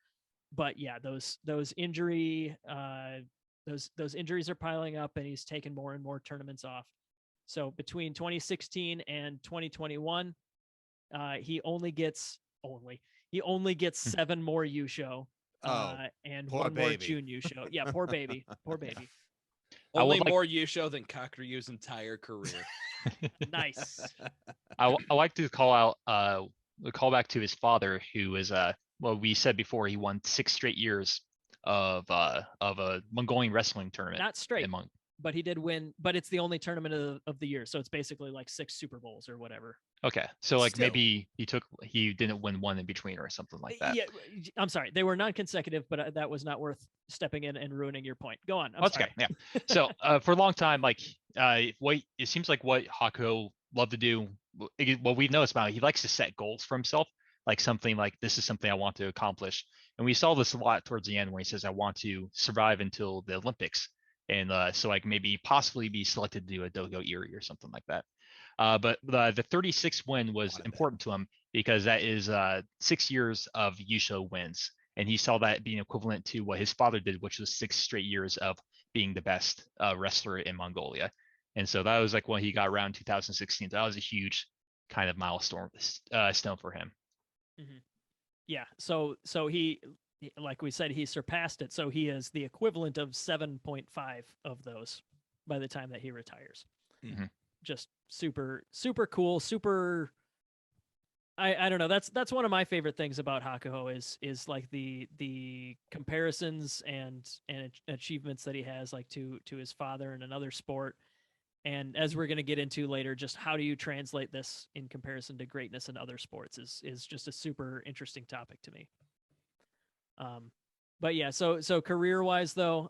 But yeah, those injuries are piling up, and he's taken more and more tournaments off. So between 2016 and 2021, he only gets 7 more U show and poor 1 more baby. June U show. Yeah, poor baby. Poor baby. I would Only like- more Yusho than Kakuryu's entire career. Nice. I like to call out the callback to his father, who is we said before, he won 6 straight years of a Mongolian wrestling tournament. Not straight, in but he did win. But it's the only tournament of the year, so it's basically like 6 Super Bowls or whatever. Okay, so like Still. maybe he didn't win one in between or something like that. Yeah, I'm sorry, they were non-consecutive, but that was not worth stepping in and ruining your point. Go on. I'm That's sorry. okay. Yeah. So for a long time, like it seems like what Hakuho loved to do, what we've noticed about him, he likes to set goals for himself, like something like, this is something I want to accomplish. And we saw this a lot towards the end where he says, I want to survive until the Olympics. And so like maybe possibly be selected to do a Dogo Iri or something like that. But the 36th win was important to him because that is 6 years of Yusho wins. And he saw that being equivalent to what his father did, which was 6 straight years of being the best wrestler in Mongolia. And so that was like when he got around 2016. That was a huge kind of milestone stone for him. Mm-hmm. Yeah. So he, like we said, he surpassed it. So he is the equivalent of 7.5 of those by the time that he retires. Mm-hmm. Just super cool. Super. I don't know. That's one of my favorite things about Hakuho is like the comparisons and achievements that he has like to his father in another sport. And as we're going to get into later, just how do you translate this in comparison to greatness in other sports is just a super interesting topic to me. But yeah, so career wise though,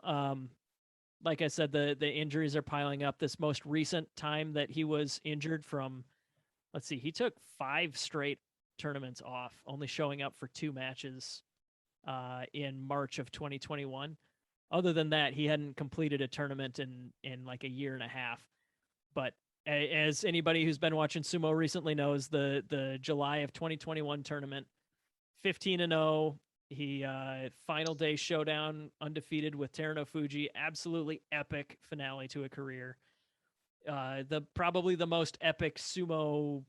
like I said, the injuries are piling up. This most recent time that he was injured from, let's see, he took 5 straight tournaments off, only showing up for 2 matches in March of 2021. Other than that, he hadn't completed a tournament in like a year and a half. But as anybody who's been watching sumo recently knows, the July of 2021 tournament, 15-0. He final day showdown, undefeated with Teruno Fuji. Absolutely epic finale to a career. Probably the most epic sumo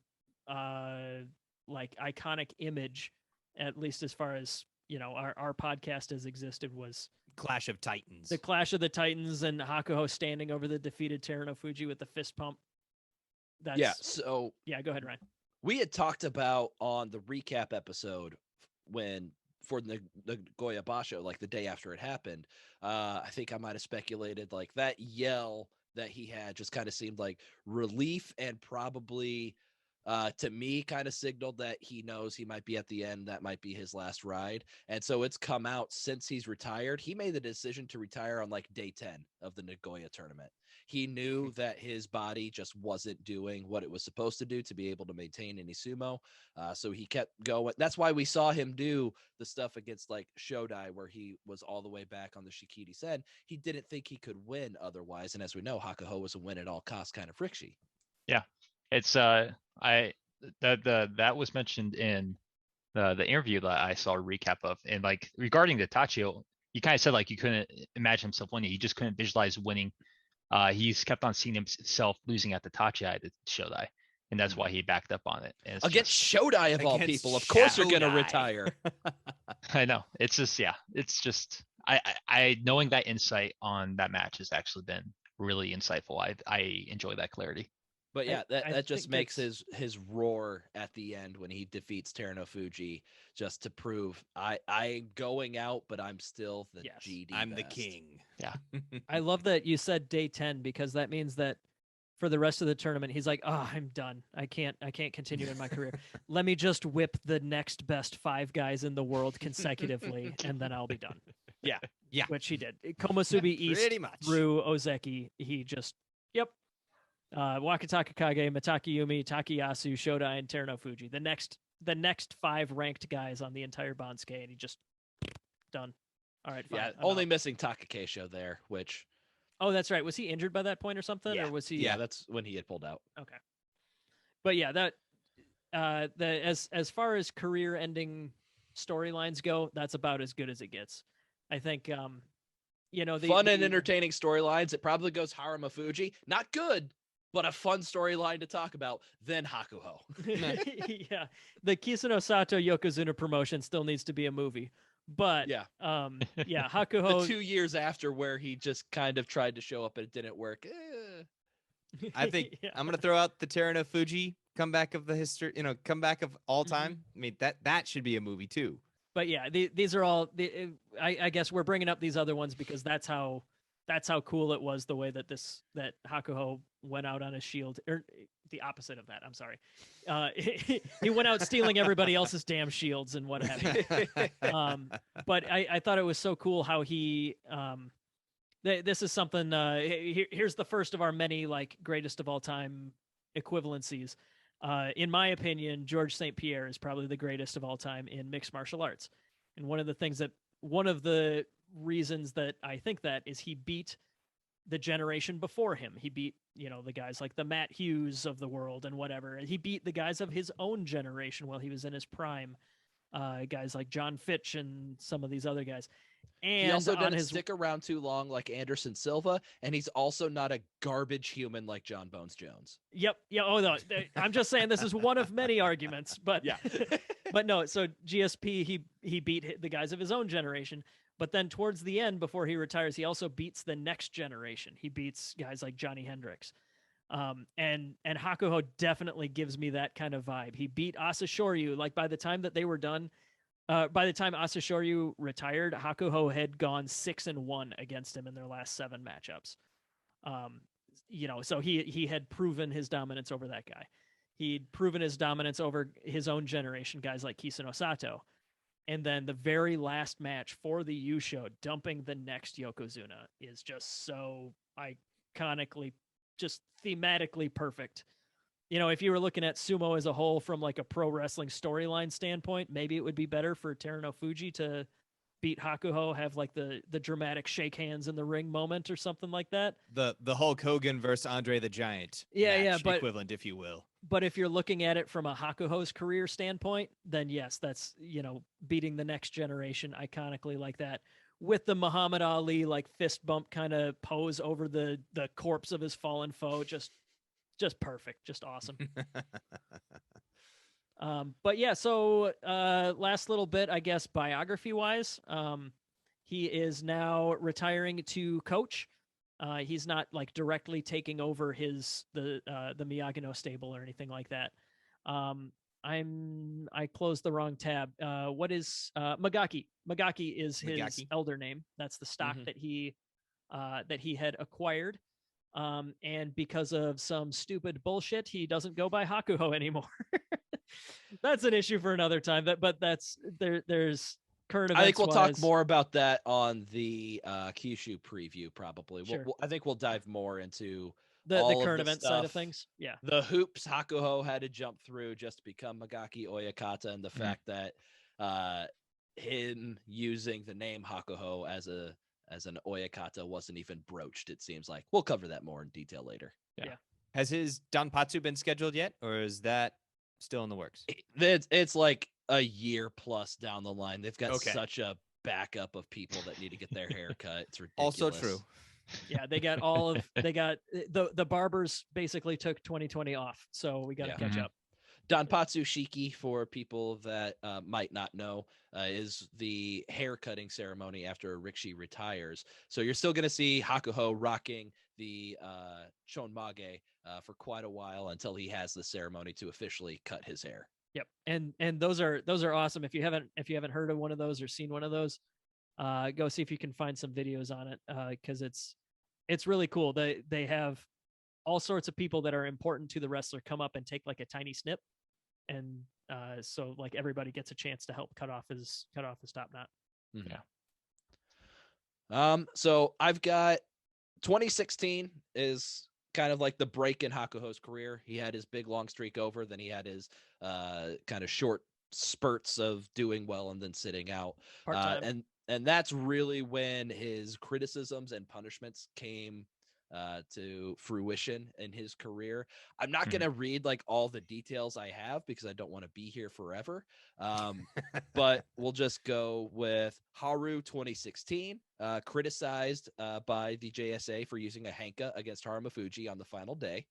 like iconic image, at least as far as our podcast has existed, was Clash of Titans. the Clash of the Titans and Hakuho standing over the defeated Teruno Fuji with the fist pump. that's Yeah. So yeah. Go ahead, Ryan. we had talked about on the recap episode when for the Nagoya Basho, like the day after it happened. I think I might have speculated like that yell that he had just kind of seemed like relief and probably to me kind of signaled that he knows he might be at the end. That might be his last ride. And so it's come out since he's retired. He made the decision to retire on like day 10 of the Nagoya tournament. He knew that his body just wasn't doing what it was supposed to do to be able to maintain any sumo. So he kept going. That's why we saw him do the stuff against like Shodai, where he was all the way back on the Shikiri Sen. He didn't think he could win otherwise. And as we know, Hakuho was a win at all costs kind of Frickshi. Yeah, it's that was mentioned in the interview that I saw a recap of, and like regarding the Tachio, he kind of said like you couldn't imagine himself winning. He just couldn't visualize winning. He's kept on seeing himself losing at the Tachi to Shodai, and that's why he backed up on it. And it's Against just, Shodai of all Against people. Of course you're going to Shodai. retire. I know it's just it's just I knowing that insight on that match has actually been really insightful. I enjoy that clarity. But yeah, I that just think makes it's- his roar at the end when he defeats Terano Fuji just to prove I'm going out, but I'm still the Yes. GD. I'm the best. king. I love that you said day 10 because that means that for the rest of the tournament, he's like, oh, I'm done. I can't continue in my career. Let me just whip the next best 5 guys in the world consecutively, and then I'll be done. Yeah. Yeah. Which he did. Komusubi East Pretty much. through Ozeki, he just, yep. Wakataka Kage, Mataki Yumi, Takayasu, Shodai, and Terano Fuji. The next 5 ranked guys on the entire Banzuke, and he just done. All right, fine. Yeah, I'm only out. missing Takakeisho there, which Oh, that's right. Was he injured by that point or something, Yeah. or was he? yeah, that's when he had pulled out. Okay. But yeah, that as far as career-ending storylines go, that's about as good as it gets. I think you know, Fun and entertaining storylines. It probably goes Haruma Fuji. Not good, but a fun storyline to talk about. Then Hakuho. yeah, the Kisuno Sato Yokozuna promotion still needs to be a movie. But Yeah. yeah, The Hakuho 2 years after where he just kind of tried to show up and it didn't work. I think yeah. I'm gonna throw out the Terano Fuji comeback of the history, comeback of all time. I mean, that should be a movie too. But yeah, these are all. I guess we're bringing up these other ones because that's how cool it was. The way that that Hakuho went out on his shield, or the opposite of that. I'm sorry. He went out stealing everybody else's damn shields and what have you. But I thought it was so cool how he. This is something. Here's the first of our many like greatest of all time equivalencies. In my opinion, George St. Pierre is probably the greatest of all time in mixed martial arts. And one of the reasons that I think that is he beat the generation before him. He beat, the guys like the Matt Hughes of the world and whatever. And he beat the guys of his own generation while he was in his prime. Guys like John Fitch and some of these other guys. And he also on didn't his stick around too long like Anderson Silva, and he's also not a garbage human like John Bones Jones. Yep. Yeah. Oh no. I'm just saying this is one of many arguments, but Yeah. but no. So GSP he beat the guys of his own generation, but then towards the end, before he retires, he also beats the next generation. He beats guys like Johnny Hendricks, and Hakuho definitely gives me that kind of vibe. He beat Asashoryu. Like by the time that they were done. By the time Asashoryu retired, Hakuho had gone 6-1 against him in their last 7 matchups. So he had proven his dominance over that guy. He'd proven his dominance over his own generation, guys like Kisuno Sato. And then the very last match for the Yusho, dumping the next Yokozuna, is just so iconically, just thematically perfect. If you were looking at sumo as a whole from like a pro wrestling storyline standpoint, maybe it would be better for Terano Fuji to beat Hakuho, have like the dramatic shake hands in the ring moment or something like that. The Hulk Hogan versus Andre the Giant. Yeah, match, but equivalent, if you will. But if you're looking at it from a Hakuho's career standpoint, then yes, that's beating the next generation iconically like that. With the Muhammad Ali like fist bump kind of pose over the corpse of his fallen foe, just perfect, just awesome. But yeah, so last little bit, I guess, biography wise, he is now retiring to coach. He's not like directly taking over the Miyagino stable or anything like that. I closed the wrong tab. What is Magaki? Magaki is his Magaki? elder name. That's the stock Mhm. that he had acquired. And because of some stupid bullshit, he doesn't go by Hakuho anymore. That's an issue for another time. But that's there's current events. I think we'll talk more about that on the Kyushu preview. Probably. Sure. I think we'll dive more into the all current of the event side of stuff, things. Yeah. the hoops Hakuho had to jump through just to become Magaki Oyakata, and the fact that him using the name Hakuho as an Oyakata wasn't even broached. It seems like we'll cover that more in detail later. Yeah. Has his Danpatsu been scheduled yet, or is that still in the works? It's like a year plus down the line. They've got Okay. such a backup of people that need to get their hair cut. It's ridiculous. Also true. Yeah, they got the barbers basically took 2020 off, so we got to Yeah. catch Mhm. up. Danpatsu Shiki, for people that might not know, is the hair cutting ceremony after a Rikishi retires. So you're still going to see Hakuho rocking the chonmage for quite a while until he has the ceremony to officially cut his hair. Yep, and those are awesome. If you haven't heard of one of those or seen one of those, go see if you can find some videos on it, because it's really cool. They have all sorts of people that are important to the wrestler come up and take like a tiny snip, and so like everybody gets a chance to help cut off his top knot. So I've got 2016 is kind of like the break in Hakuho's career. He had his big long streak over, then he had his kind of short spurts of doing well and then sitting out. Part-time. And that's really when his criticisms and punishments came to fruition in his career. I'm not going to read like all the details I have because I don't want to be here forever. But we'll just go with Haru 2016, criticized by the JSA for using a Henka against Harumafuji on the final day.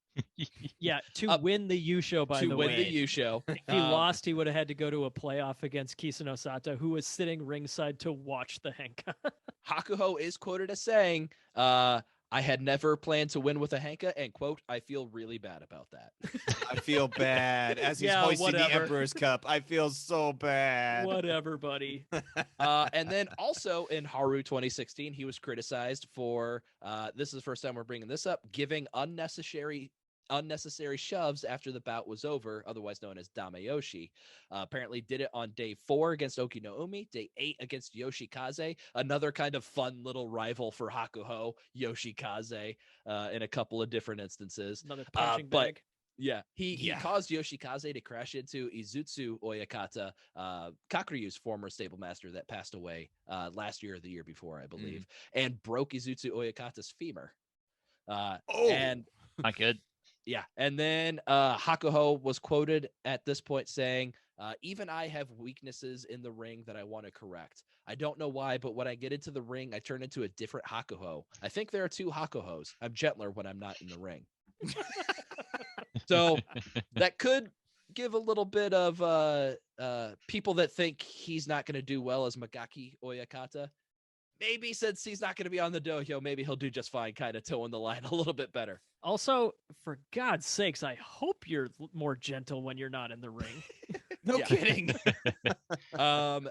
Yeah, to win the U show, by the way. To win the U show. If he lost, he would have had to go to a playoff against Kisano Sato, who was sitting ringside to watch the Henka. Hakuho is quoted as saying, I had never planned to win with a Henka, and quote, I feel really bad about that. I feel bad as he's hoisting the Emperor's Cup. I feel so bad. Whatever, buddy. And then also in Haru 2016, he was criticized for, this is the first time we're bringing this up, giving unnecessary shoves after the bout was over, otherwise known as Damayoshi. Apparently did it on day 4 against Okinoumi, day 8 against Yoshikaze, another kind of fun little rival for Hakuho, Yoshikaze, in a couple of different instances. Another punching bag. Yeah, he caused Yoshikaze to crash into Izutsu Oyakata, Kakuryu's former stable master that passed away last year or the year before, I believe, and broke Izutsu Oyakata's femur. And Not good. yeah, and then Hakuho was quoted at this point saying, even I have weaknesses in the ring that I want to correct. I don't know why, but when I get into the ring, I turn into a different Hakuho. I think there are 2 Hakuhos. I'm gentler when I'm not in the ring. So that could give a little bit of people that think he's not going to do well as Magaki Oyakata. Maybe since he's not going to be on the dojo, maybe he'll do just fine, kind of toeing the line a little bit better. Also, for God's sakes, I hope you're more gentle when you're not in the ring. No kidding.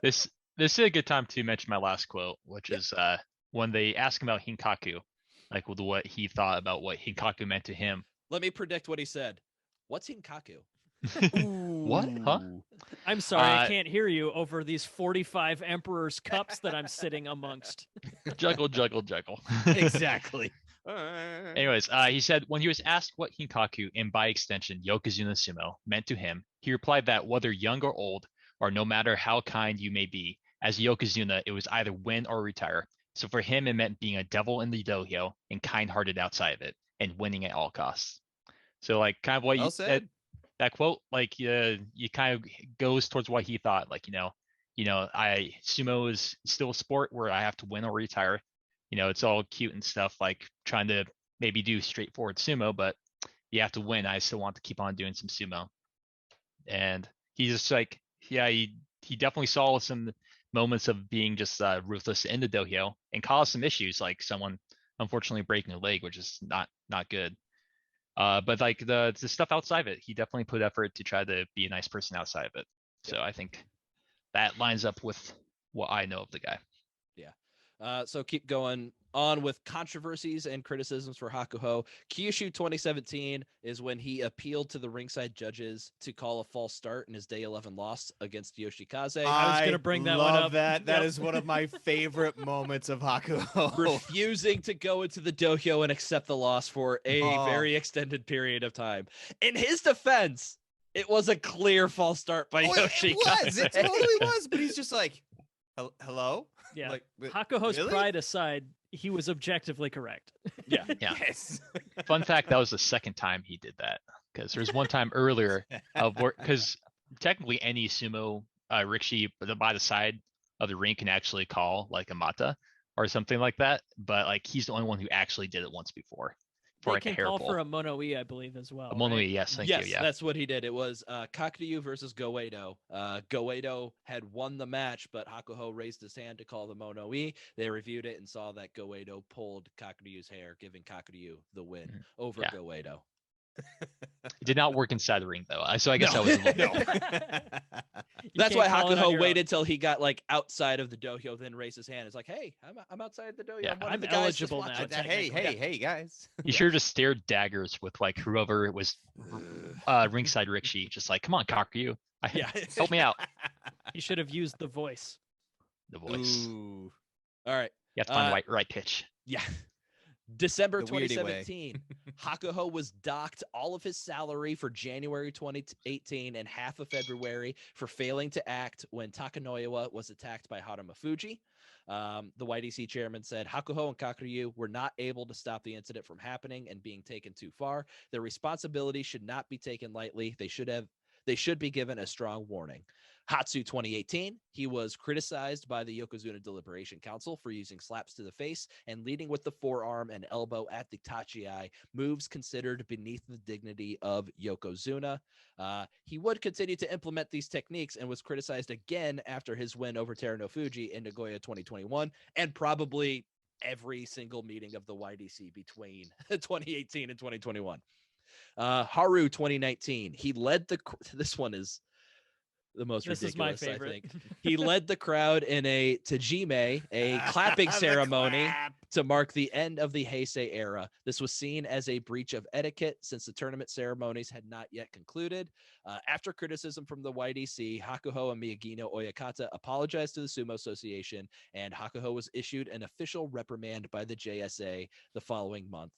This is a good time to mention my last quote, which is when they ask him about Hinkaku, like with what he thought about what Hinkaku meant to him. Let me predict what he said. What's Hinkaku? What? Huh? I'm sorry, I can't hear you over these 45 Emperor's Cups that I'm sitting amongst. Juggle, juggle, juggle. Exactly. Anyways, he said when he was asked what Hinkaku, and by extension Yokozuna Sumo, meant to him, he replied that whether young or old, or no matter how kind you may be, as Yokozuna, it was either win or retire. So for him, it meant being a devil in the dojo and kind-hearted outside of it, and winning at all costs. So like kind of what you said, that quote, like you kind of goes towards what he thought. Like sumo is still a sport where I have to win or retire. It's all cute and stuff, like trying to maybe do straightforward sumo, but you have to win. I still want to keep on doing some sumo. And he's just like, yeah, he definitely saw some moments of being just ruthless in the dojo and caused some issues, like someone unfortunately breaking a leg, which is not good. But like the stuff outside of it, he definitely put effort to try to be a nice person outside of it. So I think that lines up with what I know of the guy. Yeah. So keep going on with controversies and criticisms for Hakuho. Kyushu 2017 is when he appealed to the ringside judges to call a false start in his day 11 loss against Yoshikaze. I was gonna bring that one love up. that. That Yep. is one of my favorite moments of Hakuho. Refusing to go into the dojo and accept the loss for a Oh. very extended period of time. In his defense, it was a clear false start by Yoshikaze. It totally was. But he's just like, hello? Yeah. Like, Hakuho's really? pride aside, he was objectively correct. Yeah. Yeah. Yes. Fun fact: that was the second time he did that, because there's one time earlier of work, because technically any sumo rikishi by the side of the ring can actually call like a mata or something like that, but like he's the only one who actually did it once before for They like a can hair call pull. for a mono-e, I believe, as well. A mono-e, right? yes, thank Yes, you. Yeah, that's what he did. It was Kakuryu versus Goedo. Goedo had won the match, but Hakuho raised his hand to call the mono-e. They reviewed it and saw that Goedo pulled Kakuryu's hair, giving Kakuryu the win over Yeah. Goedo. it did not work inside the ring though, so I guess No. I was a little No. You That's can't why call it on Hakuho your waited till he got like outside of the dojo, then raised his hand. It's like, hey, I'm outside the dojo. Yeah. I'm one of I'm the guys just eligible now, watching. technically. Hey, guys. You should have just stared daggers with like whoever was ringside rikishi, just like, come on, Kakuryu, Yeah. help me out. You should have used the voice. The voice. Ooh. All right. You have to find the right pitch. Yeah. December The weirdy way. 2017, Hakuho was docked all of his salary for January 2018 and half of February for failing to act when Takanoiwa was attacked by Haruma Fuji. The YDC chairman said Hakuho and Kakuryu were not able to stop the incident from happening and being taken too far. Their responsibility should not be taken lightly. They should be given a strong warning. Hatsu 2018, he was criticized by the Yokozuna Deliberation Council for using slaps to the face and leading with the forearm and elbow at the tachiai, moves considered beneath the dignity of Yokozuna. He would continue to implement these techniques and was criticized again after his win over Terano Fuji in Nagoya 2021, and probably every single meeting of the YDC between 2018 and 2021. Haru 2019, he led this one is the most This ridiculous, is my favorite. I think. He led the crowd in a tajime, a clapping The ceremony clap. to mark the end of the Heisei era. This was seen as a breach of etiquette since the tournament ceremonies had not yet concluded. After criticism from the YDC, Hakuho and Miyagino Oyakata apologized to the Sumo Association, and Hakuho was issued an official reprimand by the JSA the following month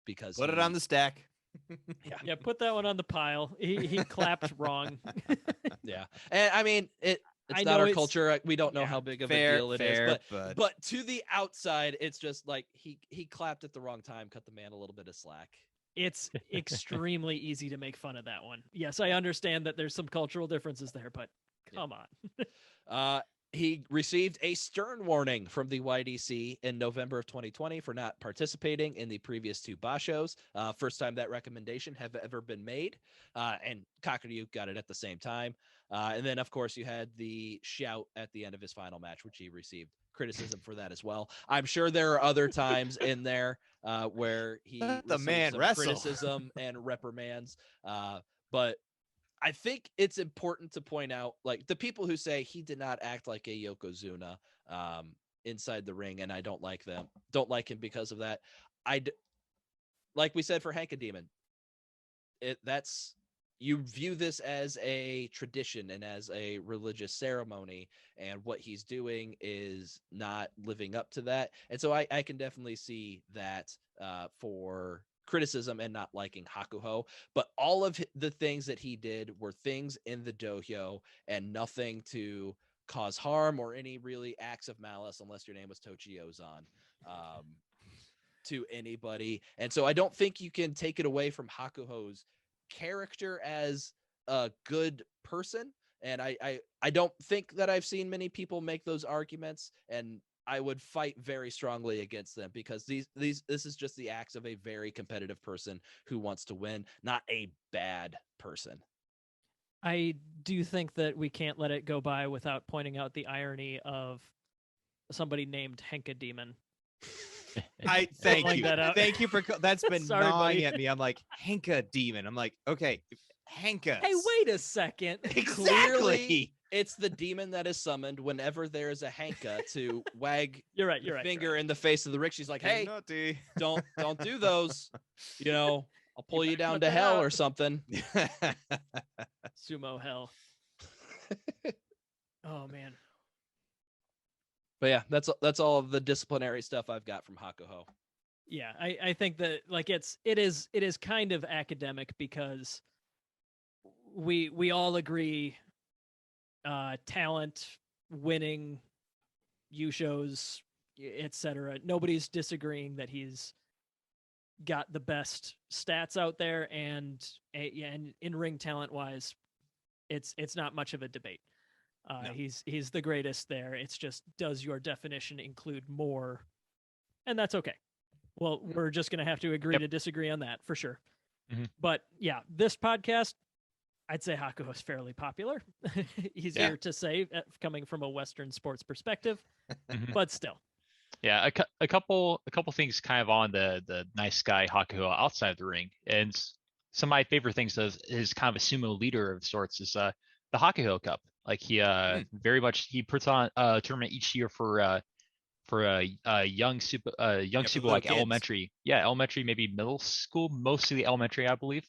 because Put it on the stack. Yeah, put that one on the pile. He clapped wrong. Yeah, and I mean it's I not know our it's- culture. We don't know yeah, how big of fair, a deal it is, fair, but to the outside, it's just like he clapped at the wrong time, cut the man a little bit of slack. It's extremely easy to make fun of that one. Yes, I understand that there's some cultural differences there, but come on. He received a stern warning from the YDC in November of 2020 for not participating in the previous two bashos. First time that recommendation have ever been made. And Kakuryu got it at the same time. And then, of course, you had the shout at the end of his final match, which he received criticism for that as well. I'm sure there are other times in there where he Let the received man some wrestle. criticism and reprimands. But I think it's important to point out, like, the people who say he did not act like a Yokozuna inside the ring, and I don't like him because of that. Like we said for Hanka Demon, you view this as a tradition and as a religious ceremony, and what he's doing is not living up to that. And so I can definitely see that for criticism and not liking Hakuho, but all of the things that he did were things in the dojo and nothing to cause harm or any really acts of malice, unless your name was Tochi Ozan, to anybody. And so I don't think you can take it away from Hakuho's character as a good person. And I don't think that I've seen many people make those arguments, and I would fight very strongly against them, because this is just the acts of a very competitive person who wants to win, not a bad person. I do think that we can't let it go by without pointing out the irony of somebody named Henka Demon. Thank like you. that out. Thank you for that's been Sorry, gnawing buddy. at me. I'm like, Henka demon. I'm like, okay, Henka. Hey, wait a second. Clearly, it's the demon that is summoned whenever there is a Hanka to wag You're right. the You're right. finger in the face of the Rick. She's like, hey, Naughty. don't do those. You know, I'll pull you better down cut to that hell out. or something. Sumo hell. Oh man. But yeah, that's all of the disciplinary stuff I've got from Hakuho. Yeah, I think that like it is kind of academic because we all agree talent, winning, Yushos, etc. Nobody's disagreeing that he's got the best stats out there, and in ring talent wise, it's not much of a debate. No. He's the greatest there. It's just, does your definition include more? And that's okay. Well, we're just going to have to agree to disagree on that for sure. Mhm. But yeah, this podcast, I'd say Hakuho is fairly popular. Easier to say coming from a Western sports perspective, Mhm. but still. Yeah, a couple things kind of on the nice guy Hakuho outside of the ring, and some of my favorite things is kind of a sumo leader of sorts is the Hakuho Cup. Like he very much he puts on a tournament each year for a young super for like little elementary, maybe middle school, mostly elementary, I believe.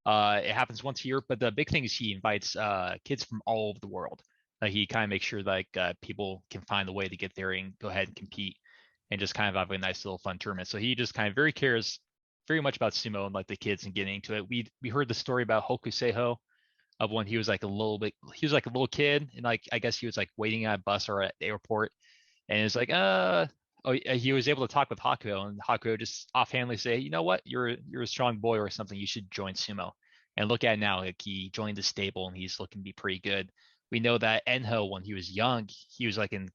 It happens once a year, but the big thing is he invites kids from all over the world. He kind of makes sure like people can find a way to get there and go ahead and compete, and just kind of have a nice little fun tournament. So he just kind of very cares very much about sumo and like the kids and getting into it. We heard the story about Hokuseiho of when he was like a little kid, and like I guess he was like waiting on a bus or at the airport, and it's like he was able to talk with Hakuho, and Hakuho just offhandedly say, you know what, you're a strong boy or something, you should join sumo. And look at it now, like he joined the stable and he's looking to be pretty good. We know that Enho, when he was young, he was like in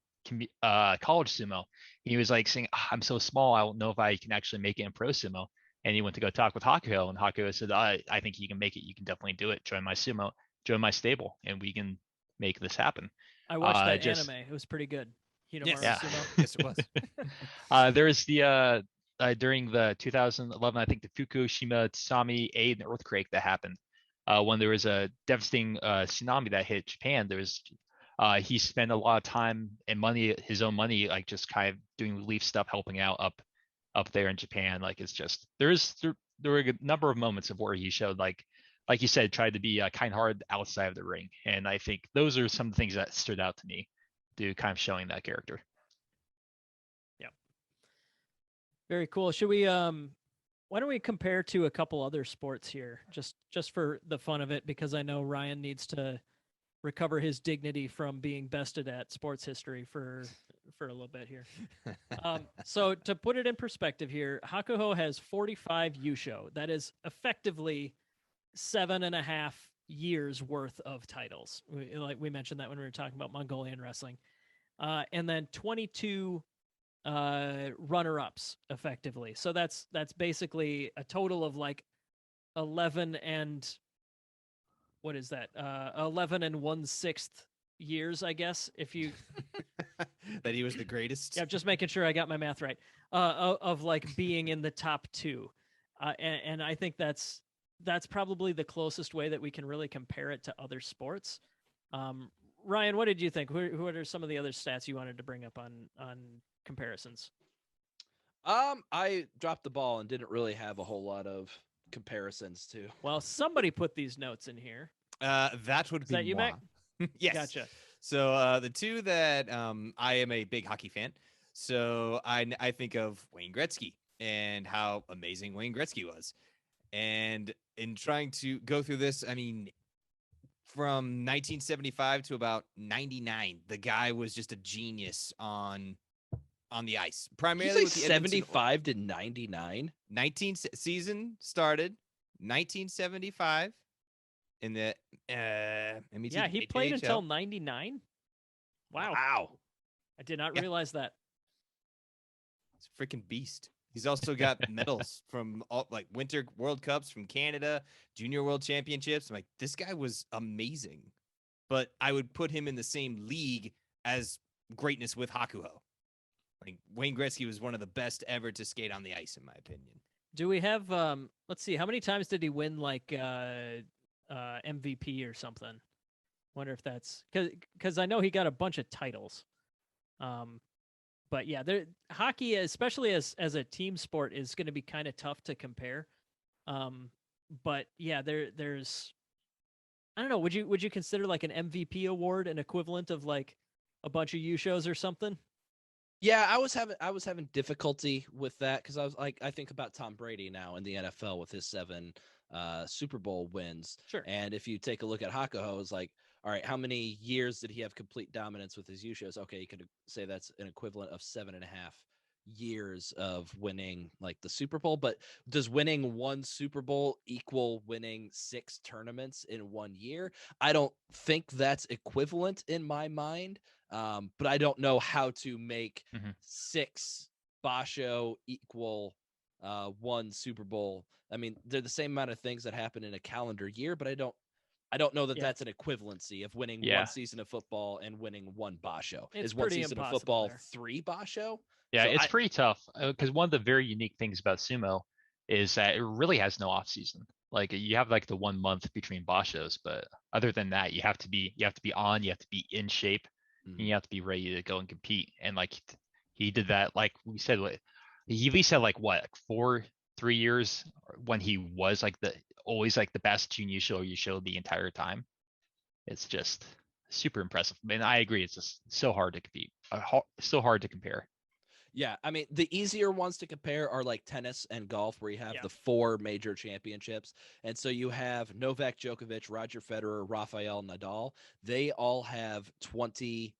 college sumo. He was like saying, I'm so small, I don't know if I can actually make it in pro sumo. And he went to go talk with Hakuho, and Hakuho said, I think you can make it. You can definitely do it. Join my sumo, join my stable, and we can make this happen. I watched that anime. It was pretty good. Hinamaru Yeah. Sumo. Yes, it was. There is the during the 2011, I think the Fukushima tsunami aid and earthquake that happened. When there was a devastating tsunami that hit Japan, there was he spent a lot of time and money, his own money, like just kind of doing relief stuff, helping out up there in Japan. Like it's just there were a number of moments of where he showed like you said, tried to be kind-hearted outside of the ring, and I think those are some of the things that stood out to me, to kind of showing that character. Yep. Very cool. Should we why don't we compare to a couple other sports here, just for the fun of it, because I know Ryan needs to recover his dignity from being bested at sports history for a little bit here. So to put it in perspective here, Hakuho has 45 Yusho. That is effectively 7.5 years worth of titles. Like we mentioned that when we were talking about Mongolian wrestling. And then 22 runner-ups effectively. So that's basically a total of like 11 and what is that? 11 and 1/6 years, I guess, if you That he was the greatest. yeah, just making sure I got my math right. Of like being in the top two. And I think that's probably the closest way that we can really compare it to other sports. Ryan, what did you think? Who are some of the other stats you wanted to bring up on comparisons? I dropped the ball and didn't really have a whole lot of comparisons to. Well, somebody put these notes in here. That would Is be that you, moi. Mac? Yes. Gotcha. So the two that I am a big hockey fan, so I think of Wayne Gretzky and how amazing Wayne Gretzky was. And in trying to go through this, I mean, from 1975 to about 99, the guy was just a genius on the ice. Primarily with the 75 to 99. 19 season started 1975 in the Yeah, he played until 99. Wow. I did not realize that. It's a freaking beast. He's also got medals from all like Winter World Cups from Canada, Junior World Championships. I'm like, this guy was amazing. But I would put him in the same league as greatness with Hakuho. Like Wayne Gretzky was one of the best ever to skate on the ice, in my opinion. Do we have let's see, how many times did he win like MVP or something? Wonder if that's because I know he got a bunch of titles. But yeah, hockey, especially as a team sport, is going to be kind of tough to compare. But yeah, there's I don't know, would you consider like an MVP award an equivalent of like a bunch of U shows or something? Yeah, I was having difficulty with that because I think about Tom Brady now in the NFL with his 7 Super Bowl wins. Sure. And if you take a look at Hakuho, it's like, all right, how many years did he have complete dominance with his U shows? Okay, you could say that's an equivalent of 7.5 years of winning like the Super Bowl. But does winning 1 Super Bowl equal winning 6 tournaments in 1 year? I don't think that's equivalent in my mind. But I don't know how to make 6 basho equal 1 Super Bowl. I mean, they're the same amount of things that happen in a calendar year, but I don't know that that's an equivalency of winning 1 season of football and winning 1 basho. It's Is 1 pretty season of impossible football there. 3 basho? Yeah, So it's pretty tough because one of the very unique things about sumo is that it really has no off season. Like you have like the 1 month between bashos, but other than that, you have to be on, you have to be in shape, and you have to be ready to go and compete. And like he did that, like we said, he at least had like what 3 years when he was like always like the best junior show you showed the entire time. It's just super impressive. I mean, I agree. It's just so hard to compete, so hard to compare. Yeah, I mean, the easier ones to compare are like tennis and golf, where you have the 4 major championships. And so you have Novak Djokovic, Roger Federer, Rafael Nadal. They all have 20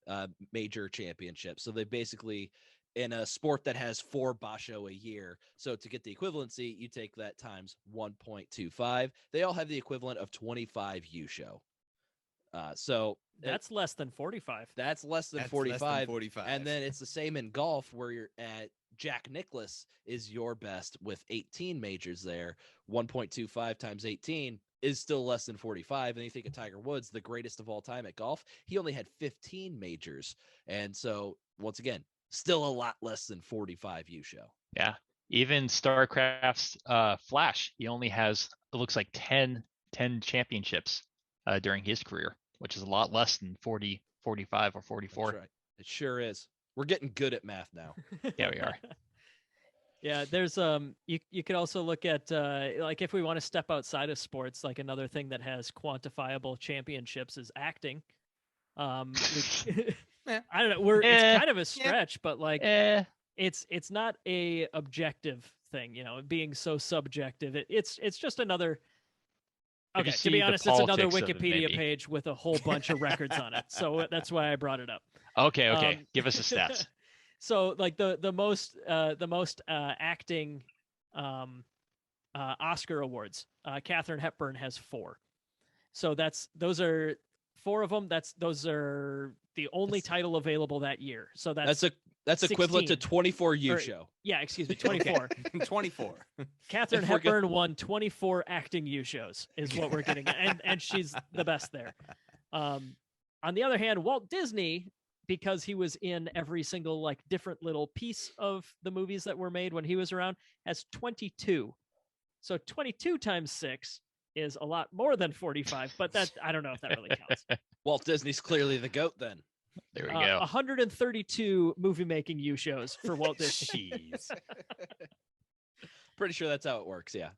major championships. So they basically, in a sport that has 4 basho a year, so to get the equivalency, you take that times 1.25. They all have the equivalent of 25 Yusho. So that's less than 45. That's less than 45. And then it's the same in golf where you're at Jack Nicklaus is your best with 18 majors there. 1.25 times 18 is still less than 45. And you think of Tiger Woods, the greatest of all time at golf, he only had 15 majors. And so once again, still a lot less than 45 U show. Yeah. Even StarCraft's Flash, he only has, it looks like 10 championships during his career, which is a lot less than 40, 45, or 44. That's right. It sure is. We're getting good at math now. Yeah, we are. Yeah, there's you could also look at like if we want to step outside of sports, like another thing that has quantifiable championships is acting. I don't know, it's kind of a stretch, but like it's not a objective thing, you know, being so subjective. It's just another. Okay, to be honest, it's another Wikipedia page with a whole bunch of records on it. So that's why I brought it up. Okay. Give us the stats. So like the most acting Oscar awards, Katharine Hepburn has 4. So those are 4 of them. Those are the only title available that year. So that's equivalent to 24 U show. Yeah, excuse me, 24. 24. Katharine Hepburn won 24 acting U shows is what we're getting, and she's the best there. On the other hand, Walt Disney, because he was in every single like different little piece of the movies that were made when he was around, has 22. So 22 times 6 is a lot more than 45, but that I don't know if that really counts. Walt Disney's clearly the GOAT then. There we go. 132 movie making U shows for Walt Disney. Jeez. Pretty sure that's how it works, yeah.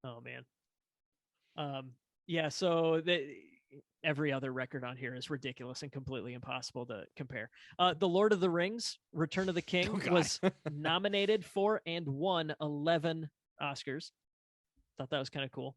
Oh man. Yeah, so every other record on here is ridiculous and completely impossible to compare. The Lord of the Rings, Return of the King was nominated for and won 11 Oscars. Thought that was kind of cool.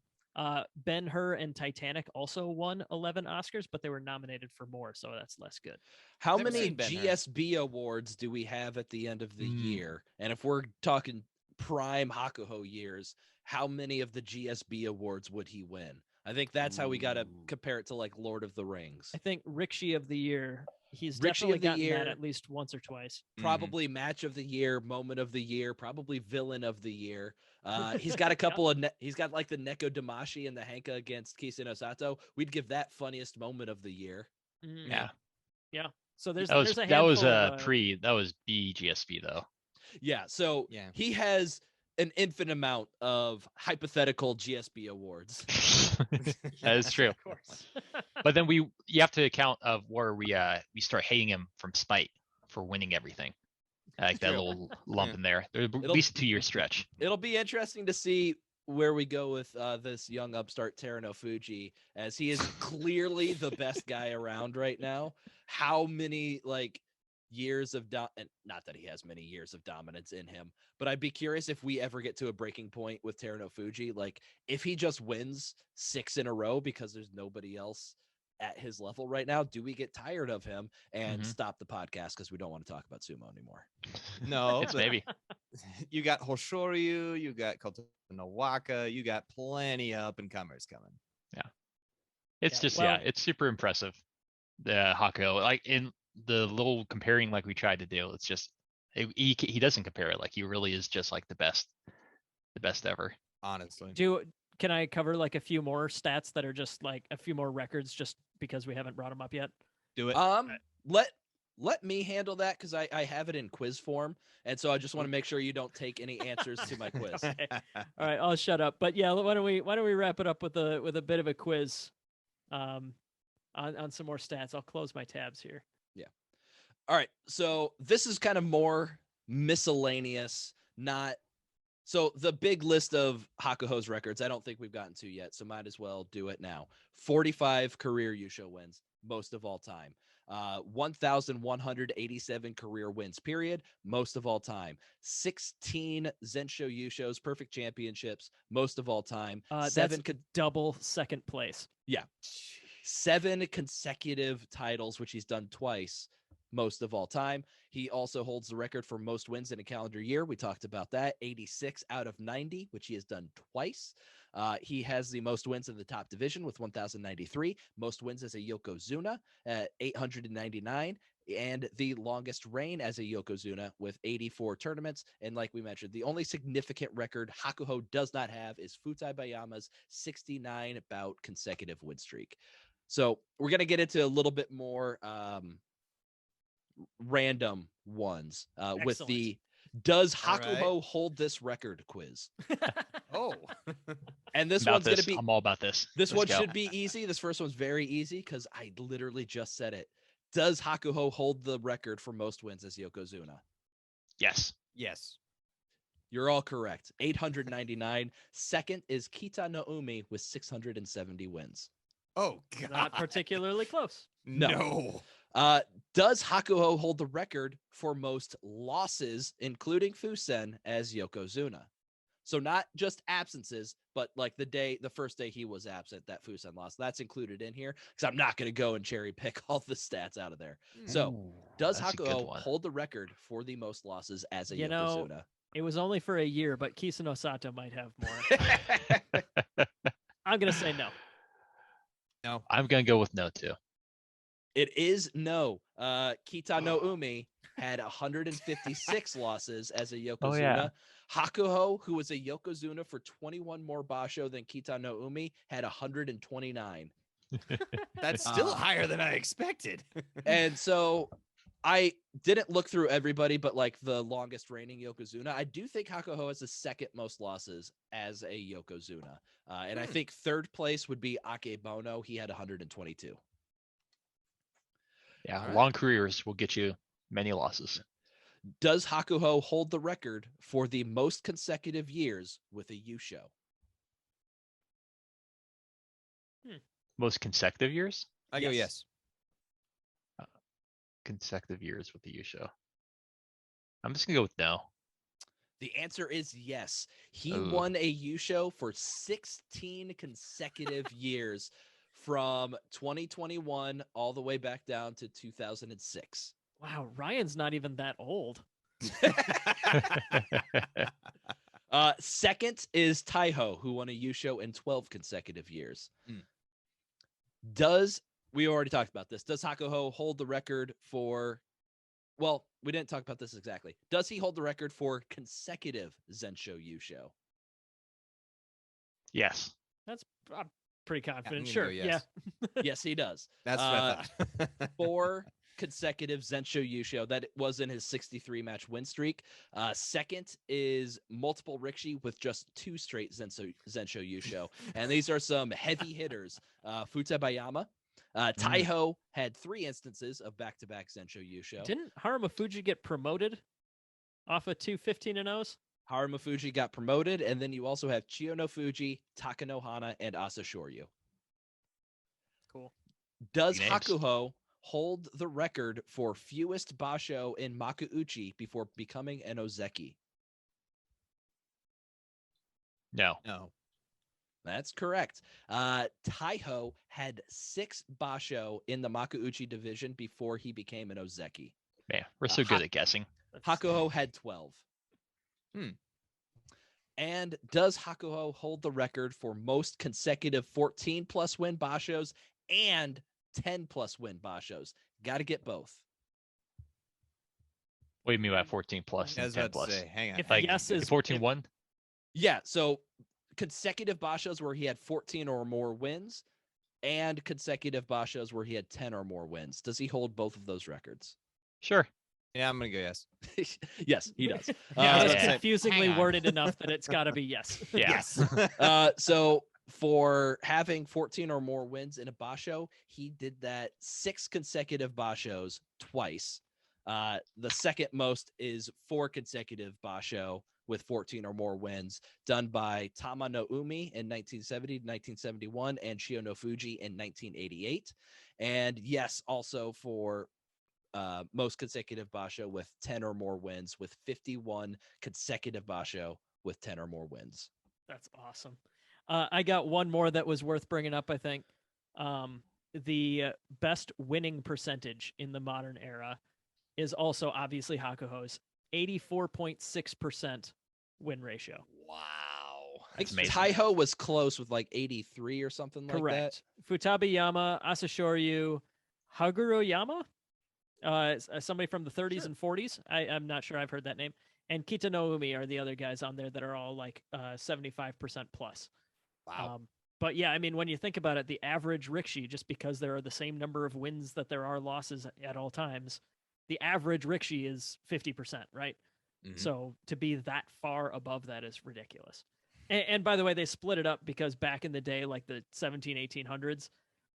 Ben-Hur and Titanic also won 11 Oscars, but they were nominated for more, so that's less good. How many GSB awards do we have at the end of the year? And if we're talking prime Hakuho years, how many of the GSB awards would he win? I think that's how we got to compare it to like Lord of the Rings. I think Rikshi of the Year, he's definitely gotten that at least once or twice. Probably Match of the Year, Moment of the Year, probably Villain of the Year. He's got a couple of he's got like the Neko Damashi and the Henka against Kiseno Sato. We'd give that funniest moment of the year. Yeah. So there's That was a that handful was of, that was BGSP though. Yeah, so Yeah. he has an infinite amount of hypothetical GSB awards. That is true. of course. But then you have to account of where we start hating him from spite for winning everything. Like that True. little lump Yeah. in there. There's at It'll- least a 2-year stretch. It'll be interesting to see where we go with this young upstart Terano Fuji, as he is clearly the best guy around right now. How many years of and not that he has many years of dominance in him, but I'd be curious if we ever get to a breaking point with Terano Fuji. Like if he just wins 6 in a row because there's nobody else at his level right now, do we get tired of him and Mhm. stop the podcast because we don't want to talk about sumo anymore? No, It's but maybe. you got Hoshoryu, you got Kotonowaka, you got plenty of up and comers coming. It's Yeah, just well- it's super impressive. The Hakuho, like in the little comparing like we tried to do, it's just he doesn't compare it. Like he really is just like the best ever. Honestly, Can I cover like a few more stats that are just like a few more records just because we haven't brought them up yet? do it. Let me handle that because I have it in quiz form, and so I just want to make sure you don't take any answers to my quiz. Okay. All right, I'll shut up. But yeah, why don't we wrap it up with a bit of a quiz, on some more stats. I'll close my tabs here. All right, so this is kind of more miscellaneous, not so the big list of Hakuho's records. I don't think we've gotten to yet, so might as well do it now. 45 career Yusho wins, most of all time. 1,187 career wins, period, most of all time. 16 Zensho Yushos, perfect championships, most of all time. That's double second place. 7 consecutive titles, which he's done twice, most of all time. He also holds the record for most wins in a calendar year. We talked about that. 86 out of 90, which he has done twice. He has the most wins in the top division with 1,093, most wins as a Yokozuna at 899, and the longest reign as a Yokozuna with 84 tournaments. And like we mentioned, the only significant record Hakuho does not have is Futai Bayama's 69 bout consecutive win streak. So we're going to get into a little bit more random ones with the does All right. Hakuho hold this record quiz. Oh, And this About one's going to this. be I'm all about this. this Let's one go. should be easy. This first one's very easy because I literally just said it. Does Hakuho hold the record for most wins as Yokozuna? Yes. yes. You're all correct. 899. Second is Kita Naomi with 670 wins. Oh, God. Not particularly close. No. Does Hakuho hold the record for most losses, including Fusen, as Yokozuna? So not just absences, but like the first day he was absent, that Fusen loss, that's included in here because I'm not going to go and cherry pick all the stats out of there. So Ooh, does that's a good Hakuho one. hold the record for the most losses as a You know, Yokozuna? It was only for a year, but Kisano Sato might have more. I'm gonna say no. No. I'm gonna go with no too. It is no. Kita no Umi had 156 losses as a Yokozuna. Oh, yeah. Hakuho, who was a Yokozuna for 21 more basho than Kita no Umi, had 129. That's still higher than I expected. And so I didn't look through everybody, but like the longest reigning Yokozuna, I do think Hakuho has the second most losses as a Yokozuna. And I think third place would be Akebono. He had 122. Yeah, All right. long careers will get you many losses. Does Hakuho hold the record for the most consecutive years with a Yusho? Most consecutive years? I go Yes. yes. Consecutive years with the Yusho. I'm just gonna go with no. The answer is yes. He Ooh. won a Yusho for 16 consecutive years from 2021 all the way back down to 2006. Wow, Ryan's not even that old. Second is Taiho, who won a Yusho in 12 consecutive years. Mm. We already talked about this. Does Hakuho hold the record for, well, we didn't talk about this exactly. Does he hold the record for consecutive Zensho Yusho? Yes. I'm pretty confident. gonna Sure. go yes. Yeah. Yes, he does. That's what I thought. 4 consecutive Zensho Yusho. That was in his 63 match win streak. Second is multiple Rikishi with just 2 straight Zensho Yusho. And these are some heavy hitters. Futabayama. Taiho had 3 instances of back-to-back Zensho Yusho. Didn't Harumafuji get promoted off of 2 15-0s? Harumafuji got promoted, and then you also have Chiyonofuji, Takanohana, and Asashoryu. Cool. Does Names. Hakuho hold the record for fewest basho in Makuuchi before becoming an Ozeki? No. No. That's correct. Taiho had 6 basho in the Makuuchi division before he became an Ozeki. Man, we're so good at guessing. Hakuho had 12. And does Hakuho hold the record for most consecutive 14-plus win bashos and 10-plus win bashos? Got to get both. What do you mean by 14 plus I and was 10 about to plus? say, hang on. If Like yes is 14-1? Yeah, so consecutive bashos where he had 14 or more wins and consecutive bashos where he had 10 or more wins. Does he hold both of those records? Sure. Yeah, I'm gonna go yes. Yes, he does. Yeah, it's Yeah. confusingly Hang on. worded enough that it's got to be yes. Yeah. So for having 14 or more wins in a basho, he did that 6 consecutive bashos twice. The second most is 4 consecutive basho with 14 or more wins, done by Tama no Umi in 1970 to 1971 and Chio no Fuji in 1988. And yes, also for most consecutive basho with 10 or more wins, with 51 consecutive basho with 10 or more wins. That's awesome. I got one more that was worth bringing up, I think. The best winning percentage in the modern era is also obviously Hakuho's 84.6% win ratio. Wow. I That's think amazing. Taiho was close with like 83 or something like that. Correct. Futabayama, Asashoryu, Haguroyama, somebody from the 30s and 40s. I'm not sure I've heard that name. And Kitanoumi are the other guys on there that are all like 75% plus. Wow. But yeah, I mean, when you think about it, the average Rikishi, just because there are the same number of wins that there are losses at all times, the average Rikishi is 50%, right? Mhm. So to be that far above that is ridiculous. And by the way, they split it up because back in the day, like the 1800s,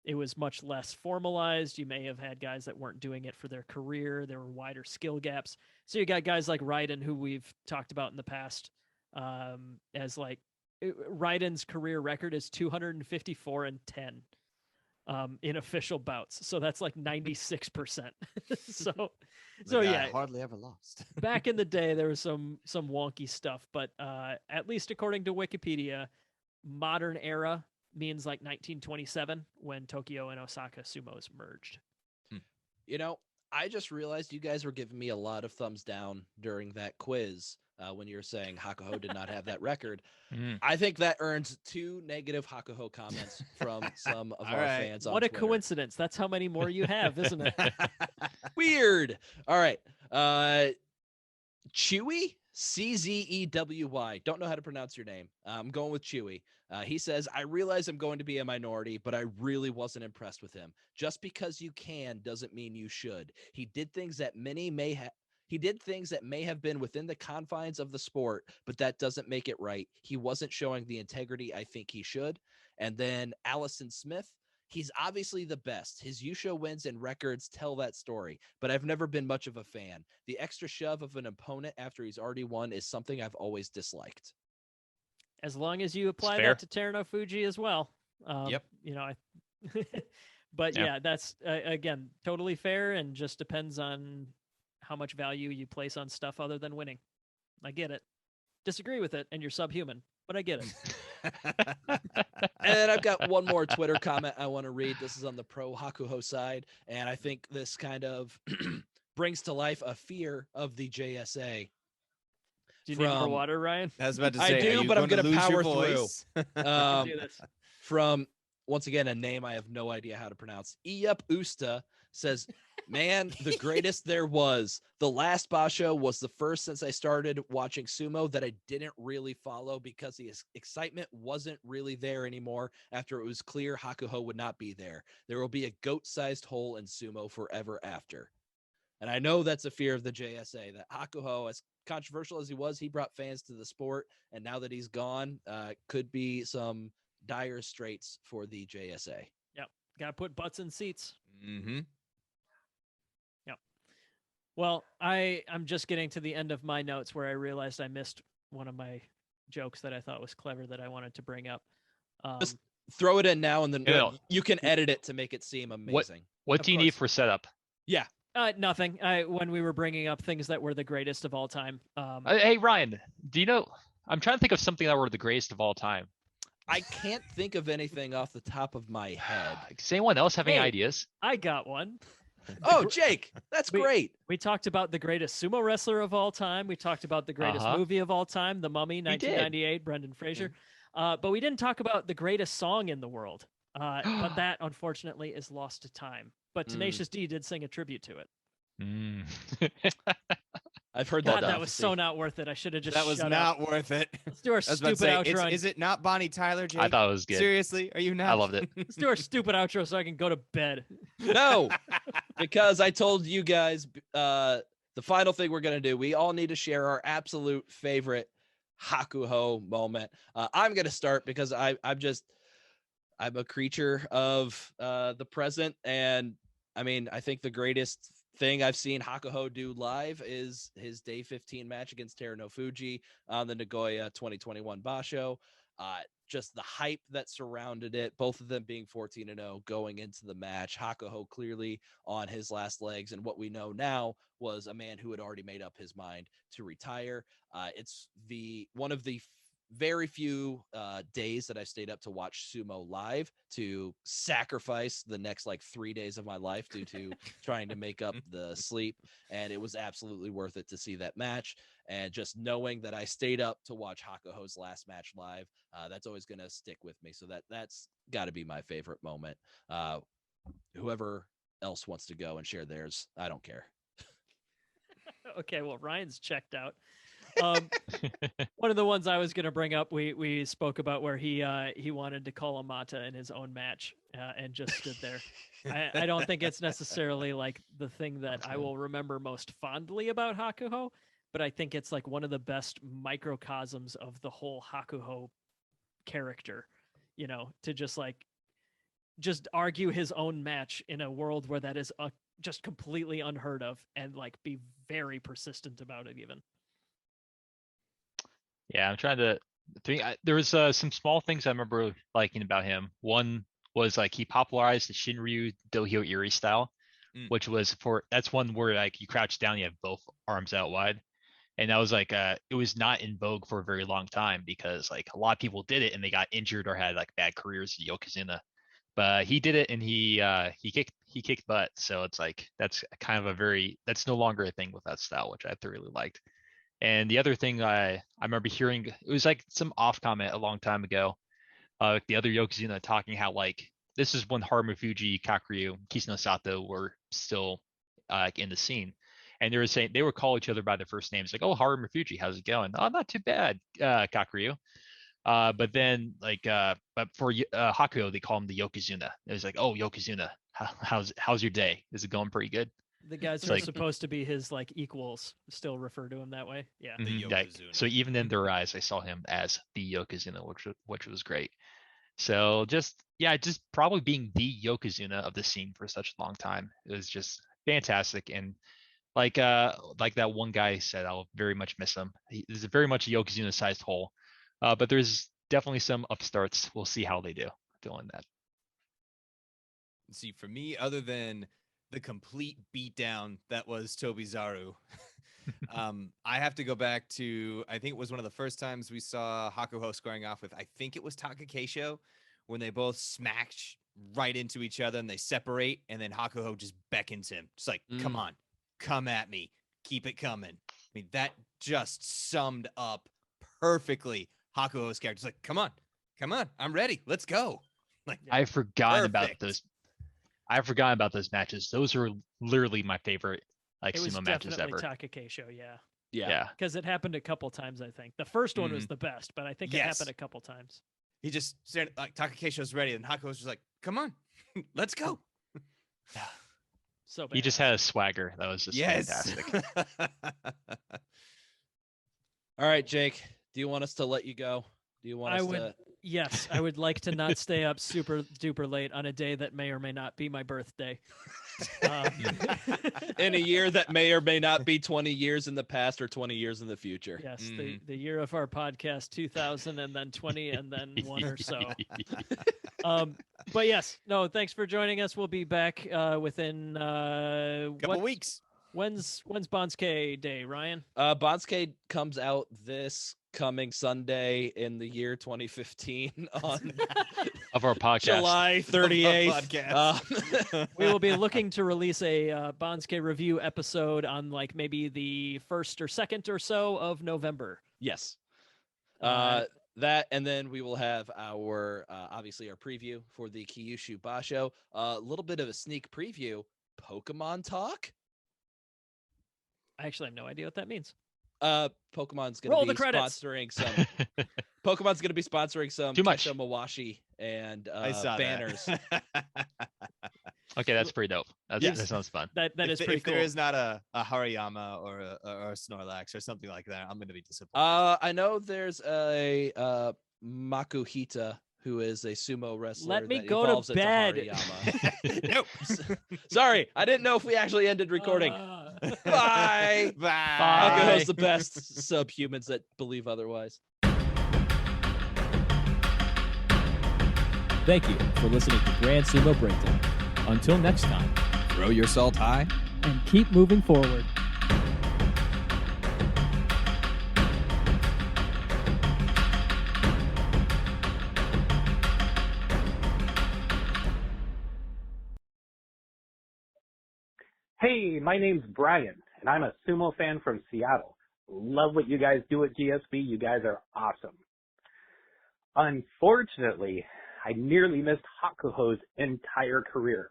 it was much less formalized. You may have had guys that weren't doing it for their career. There were wider skill gaps. So you got guys like Raiden, who we've talked about in the past, as like Raiden's career record is 254-10 in official bouts. So that's like 96%. so yeah, hardly ever lost. back in the day there was some wonky stuff, but at least according to Wikipedia, modern era means like 1927 when Tokyo and Osaka sumos merged. You know, I just realized you guys were giving me a lot of thumbs down during that quiz when you were saying Hakuho did not have that record. Mhm. I think that earns 2 negative Hakuho comments from some of All our right. fans on What a Twitter. coincidence. That's how many more you have, isn't it? Weird. All right. Chewy, Czey. Don't know how to pronounce your name. I'm going with Chewy. He says, I realize I'm going to be a minority, but I really wasn't impressed with him. Just because you can doesn't mean you should. He did things that may have been within the confines of the sport, but that doesn't make it right. He wasn't showing the integrity I think he should. And then Allison Smith, he's obviously the best. His Yusho wins and records tell that story, but I've never been much of a fan. The extra shove of an opponent after he's already won is something I've always disliked. As long as you apply fair. that to Teruno Fuji as well. Yep. You know, but Yeah. yeah, that's again totally fair, and just depends on how much value you place on stuff other than winning. I get it. Disagree with it, and you're subhuman, but I get it. And then I've got one more Twitter comment I want to read. This is on the pro Hakuho side, and I think this kind of brings to life a fear of the JSA. Do you need more From- water, Ryan? I was about to I say, do, are you but I'm going to gonna lose your power through. voice? You can do this. From, once again, a name I have no idea how to pronounce. Iyup Usta. says, man, the greatest there was. The last basho was the first since I started watching sumo that I didn't really follow because the excitement wasn't really there anymore after it was clear Hakuho would not be there. There will be a goat-sized hole in sumo forever after. And I know that's a fear of the JSA, that Hakuho, as controversial as he was, he brought fans to the sport. And now that he's gone, could be some dire straits for the JSA. Yep. Got to put butts in seats. Mm-hmm. Yep. Well, I'm just getting to the end of my notes where I realized I missed one of my jokes that I thought was clever that I wanted to bring up. Just throw it in now, and then Bill, you can edit it to make it seem amazing. What Of do you need course. for setup? Yeah. Nothing. When we were bringing up things that were the greatest of all time. Hey, Ryan, do you know? I'm trying to think of something that were the greatest of all time. I can't think of anything off the top of my head. Does anyone else have any Hey. ideas? I got one. Oh, Jake, that's great. We talked about the greatest sumo wrestler of all time. We talked about the greatest movie of all time, The Mummy, 1998, Brendan Fraser. But we didn't talk about the greatest song in the world. But that, unfortunately, is lost to time. But Tenacious D did sing a tribute to it. Mm. I've heard God, that. that was so not worth it. I should have just That was shut not up. worth it. Let's do our I was about to stupid say, outro. is it not Bonnie Tyler, Jake? I thought it was good. Seriously? Are you not? I loved it. Let's do our stupid outro so I can go to bed. No, because I told you guys the final thing we're going to do, we all need to share our absolute favorite Hakuho moment. I'm going to start because I'm a creature of the present. And I mean, I think the greatest thing I've seen Hakuho do live is his day 15 match against Teruno Fuji on the Nagoya 2021 Basho. Just the hype that surrounded it, both of them being 14-0 going into the match. Hakuho clearly on his last legs, and what we know now was a man who had already made up his mind to retire. It's one of the very few days that I stayed up to watch sumo live, to sacrifice the next 3 days of my life due to trying to make up the sleep. And it was absolutely worth it to see that match. And just knowing that I stayed up to watch Hakuho's last match live, that's always going to stick with me. So that's got to be my favorite moment. Whoever else wants to go and share theirs, I don't care. Okay, well, Ryan's checked out. One of the ones I was going to bring up, we spoke about where he wanted to call a mata in his own match and just stood there. I don't think it's necessarily the thing that I will remember most fondly about Hakuho, but I think it's one of the best microcosms of the whole Hakuho character, to just argue his own match in a world where that is just completely unheard of, and be very persistent about it even. Yeah, I'm trying to think. There was some small things I remember liking about him. One was he popularized the Shinryu Dohyo Iri style, which was that's one where you crouch down, you have both arms out wide, and that was it was not in vogue for a very long time because a lot of people did it and they got injured or had bad careers in Yokozuna, but he did it and he kicked butt. So it's that's kind of that's no longer a thing with that style, which I thoroughly liked. And the other thing I remember hearing, it was some off comment a long time ago, the other Yokozuna talking how this is when Harumu Fuji, Kakuryu, Kisano Sato were still in the scene, and they were saying they would call each other by their first names, oh, Harumu Fuji, how's it going? Oh, not too bad, Kakuryu. But then but for Hakuho they call him the Yokozuna. It was oh, Yokozuna, how's your day? Is it going pretty good? The guys who are supposed to be his equals still refer to him that way. Yeah. The Yokozuna. So even in their eyes, I saw him as the Yokozuna, which was great. So just probably being the Yokozuna of the scene for such a long time, it was just fantastic. And like that one guy said, I'll very much miss him. He's very much a Yokozuna sized hole, but there's definitely some upstarts. We'll see how they do doing that. See, for me, other than the complete beatdown that was Tobizaru, I have to go back to, I think it was one of the first times we saw Hakuho squaring off with, I think it was Taka Keisho, when they both smacked right into each other and they separate, and then Hakuho just beckons him. Just come on, come at me, keep it coming. I mean, that just summed up perfectly Hakuho's character. It's come on, I'm ready, let's go. I forgot about perfect. those. I forgot about those matches. Those are literally my favorite like It was sumo matches definitely ever. Takakesho, yeah. Yeah. Because it happened a couple times, I think. The first one was Mhm. the best, but I think it Yes. happened a couple times. He just said, like, Takakesho's ready, and Hakuho's just like, come on, let's go. So bad. He just had a swagger that was just fantastic. All right, Jake. Do you want us to let you go? Do you want us to? Yes, I would like to not stay up super duper late on a day that may or may not be my birthday. In a year that may or may not be 20 years in the past or 20 years in the future. Yes, the year of our podcast, 2000, and then 20, and then 1 or so. But yes, no, thanks for joining us. We'll be back within Couple weeks. When's Banzuke Day, Ryan? Banzuke comes out this coming Sunday in the year 2015 on Of our podcast. July 38th. We will be looking to release a Banzuke review episode on like maybe the 1st or 2nd or so of November. Yes. That, and then we will have our obviously our preview for the Kyushu basho. A little bit of a sneak preview. Pokemon talk. I actually have no idea what that means. Pokemon's going to be sponsoring some. Pokemon's going to be sponsoring some Too much. Kesho Mawashi and saw banners. Okay, that's pretty dope. That sounds fun. That is pretty if cool. there is not a Hariyama or a Snorlax or something like that, I'm going to be disappointed. I know there's a Makuhita who is a sumo wrestler. Let me that go evolves to into bed. Hariyama. Nope. Sorry, I didn't know if we actually ended recording. Bye. Bye. Hakuho's the best subhumans that believe otherwise. Thank you for listening to Grand Sumo Breakdown. Until next time, Throw your salt high. and keep moving forward. Hey, my name's Brian, and I'm a sumo fan from Seattle. Love what you guys do at GSB. You guys are awesome. Unfortunately, I nearly missed Hakuho's entire career.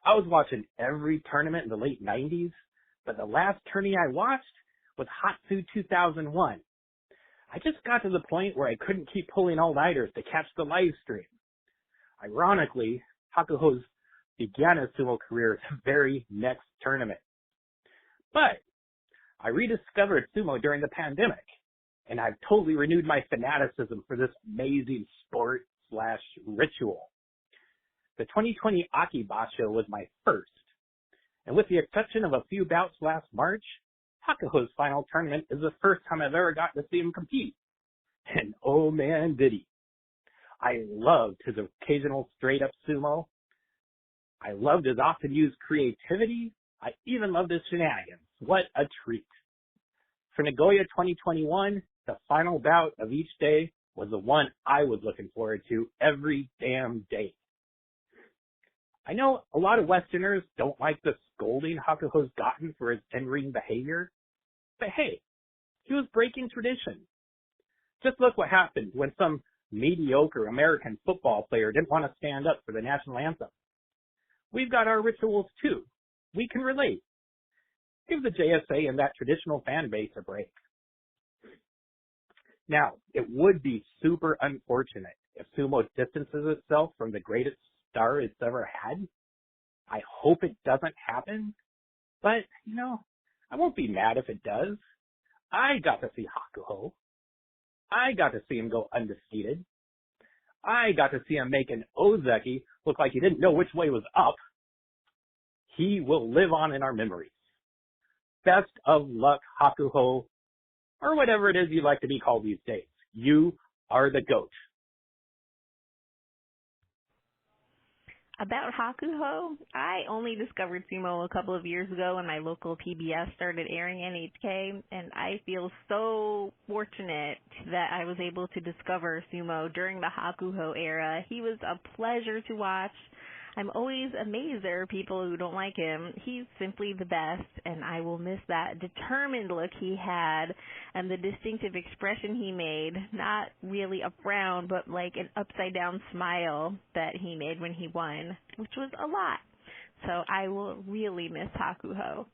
I was watching every tournament in the late 90s, but the last tourney I watched was Hatsu 2001. I just got to the point where I couldn't keep pulling all-nighters to catch the live stream. Ironically, Hakuho's began his sumo career at the very next tournament. But I rediscovered sumo during the pandemic, and I've totally renewed my fanaticism for this amazing sport/ritual. The 2020 Aki Basho was my first, and with the exception of a few bouts last March, Hakuho's final tournament is the first time I've ever gotten to see him compete. And oh man, did he. I loved his occasional straight-up sumo. I loved his often-used creativity. I even loved his shenanigans. What a treat. For Nagoya 2021, the final bout of each day was the one I was looking forward to every damn day. I know a lot of Westerners don't like the scolding Hakuho's gotten for his in-ring behavior, but hey, he was breaking tradition. Just look what happened when some mediocre American football player didn't want to stand up for the national anthem. We've got our rituals too. We can relate. Give the JSA and that traditional fan base a break. Now, it would be super unfortunate if sumo distances itself from the greatest star it's ever had. I hope it doesn't happen, but, I won't be mad if it does. I got to see Hakuho. I got to see him go undefeated. I got to see him make an Ozeki look like he didn't know which way was up. He will live on in our memories. Best of luck, Hakuho, or whatever it is you like to be called these days. You are the GOAT. About Hakuho, I only discovered sumo a couple of years ago when my local PBS started airing NHK, and I feel so fortunate that I was able to discover sumo during the Hakuho era. He was a pleasure to watch. I'm always amazed there are people who don't like him. He's simply the best, and I will miss that determined look he had and the distinctive expression he made. Not really a frown, but like an upside-down smile that he made when he won, which was a lot. So I will really miss Hakuho.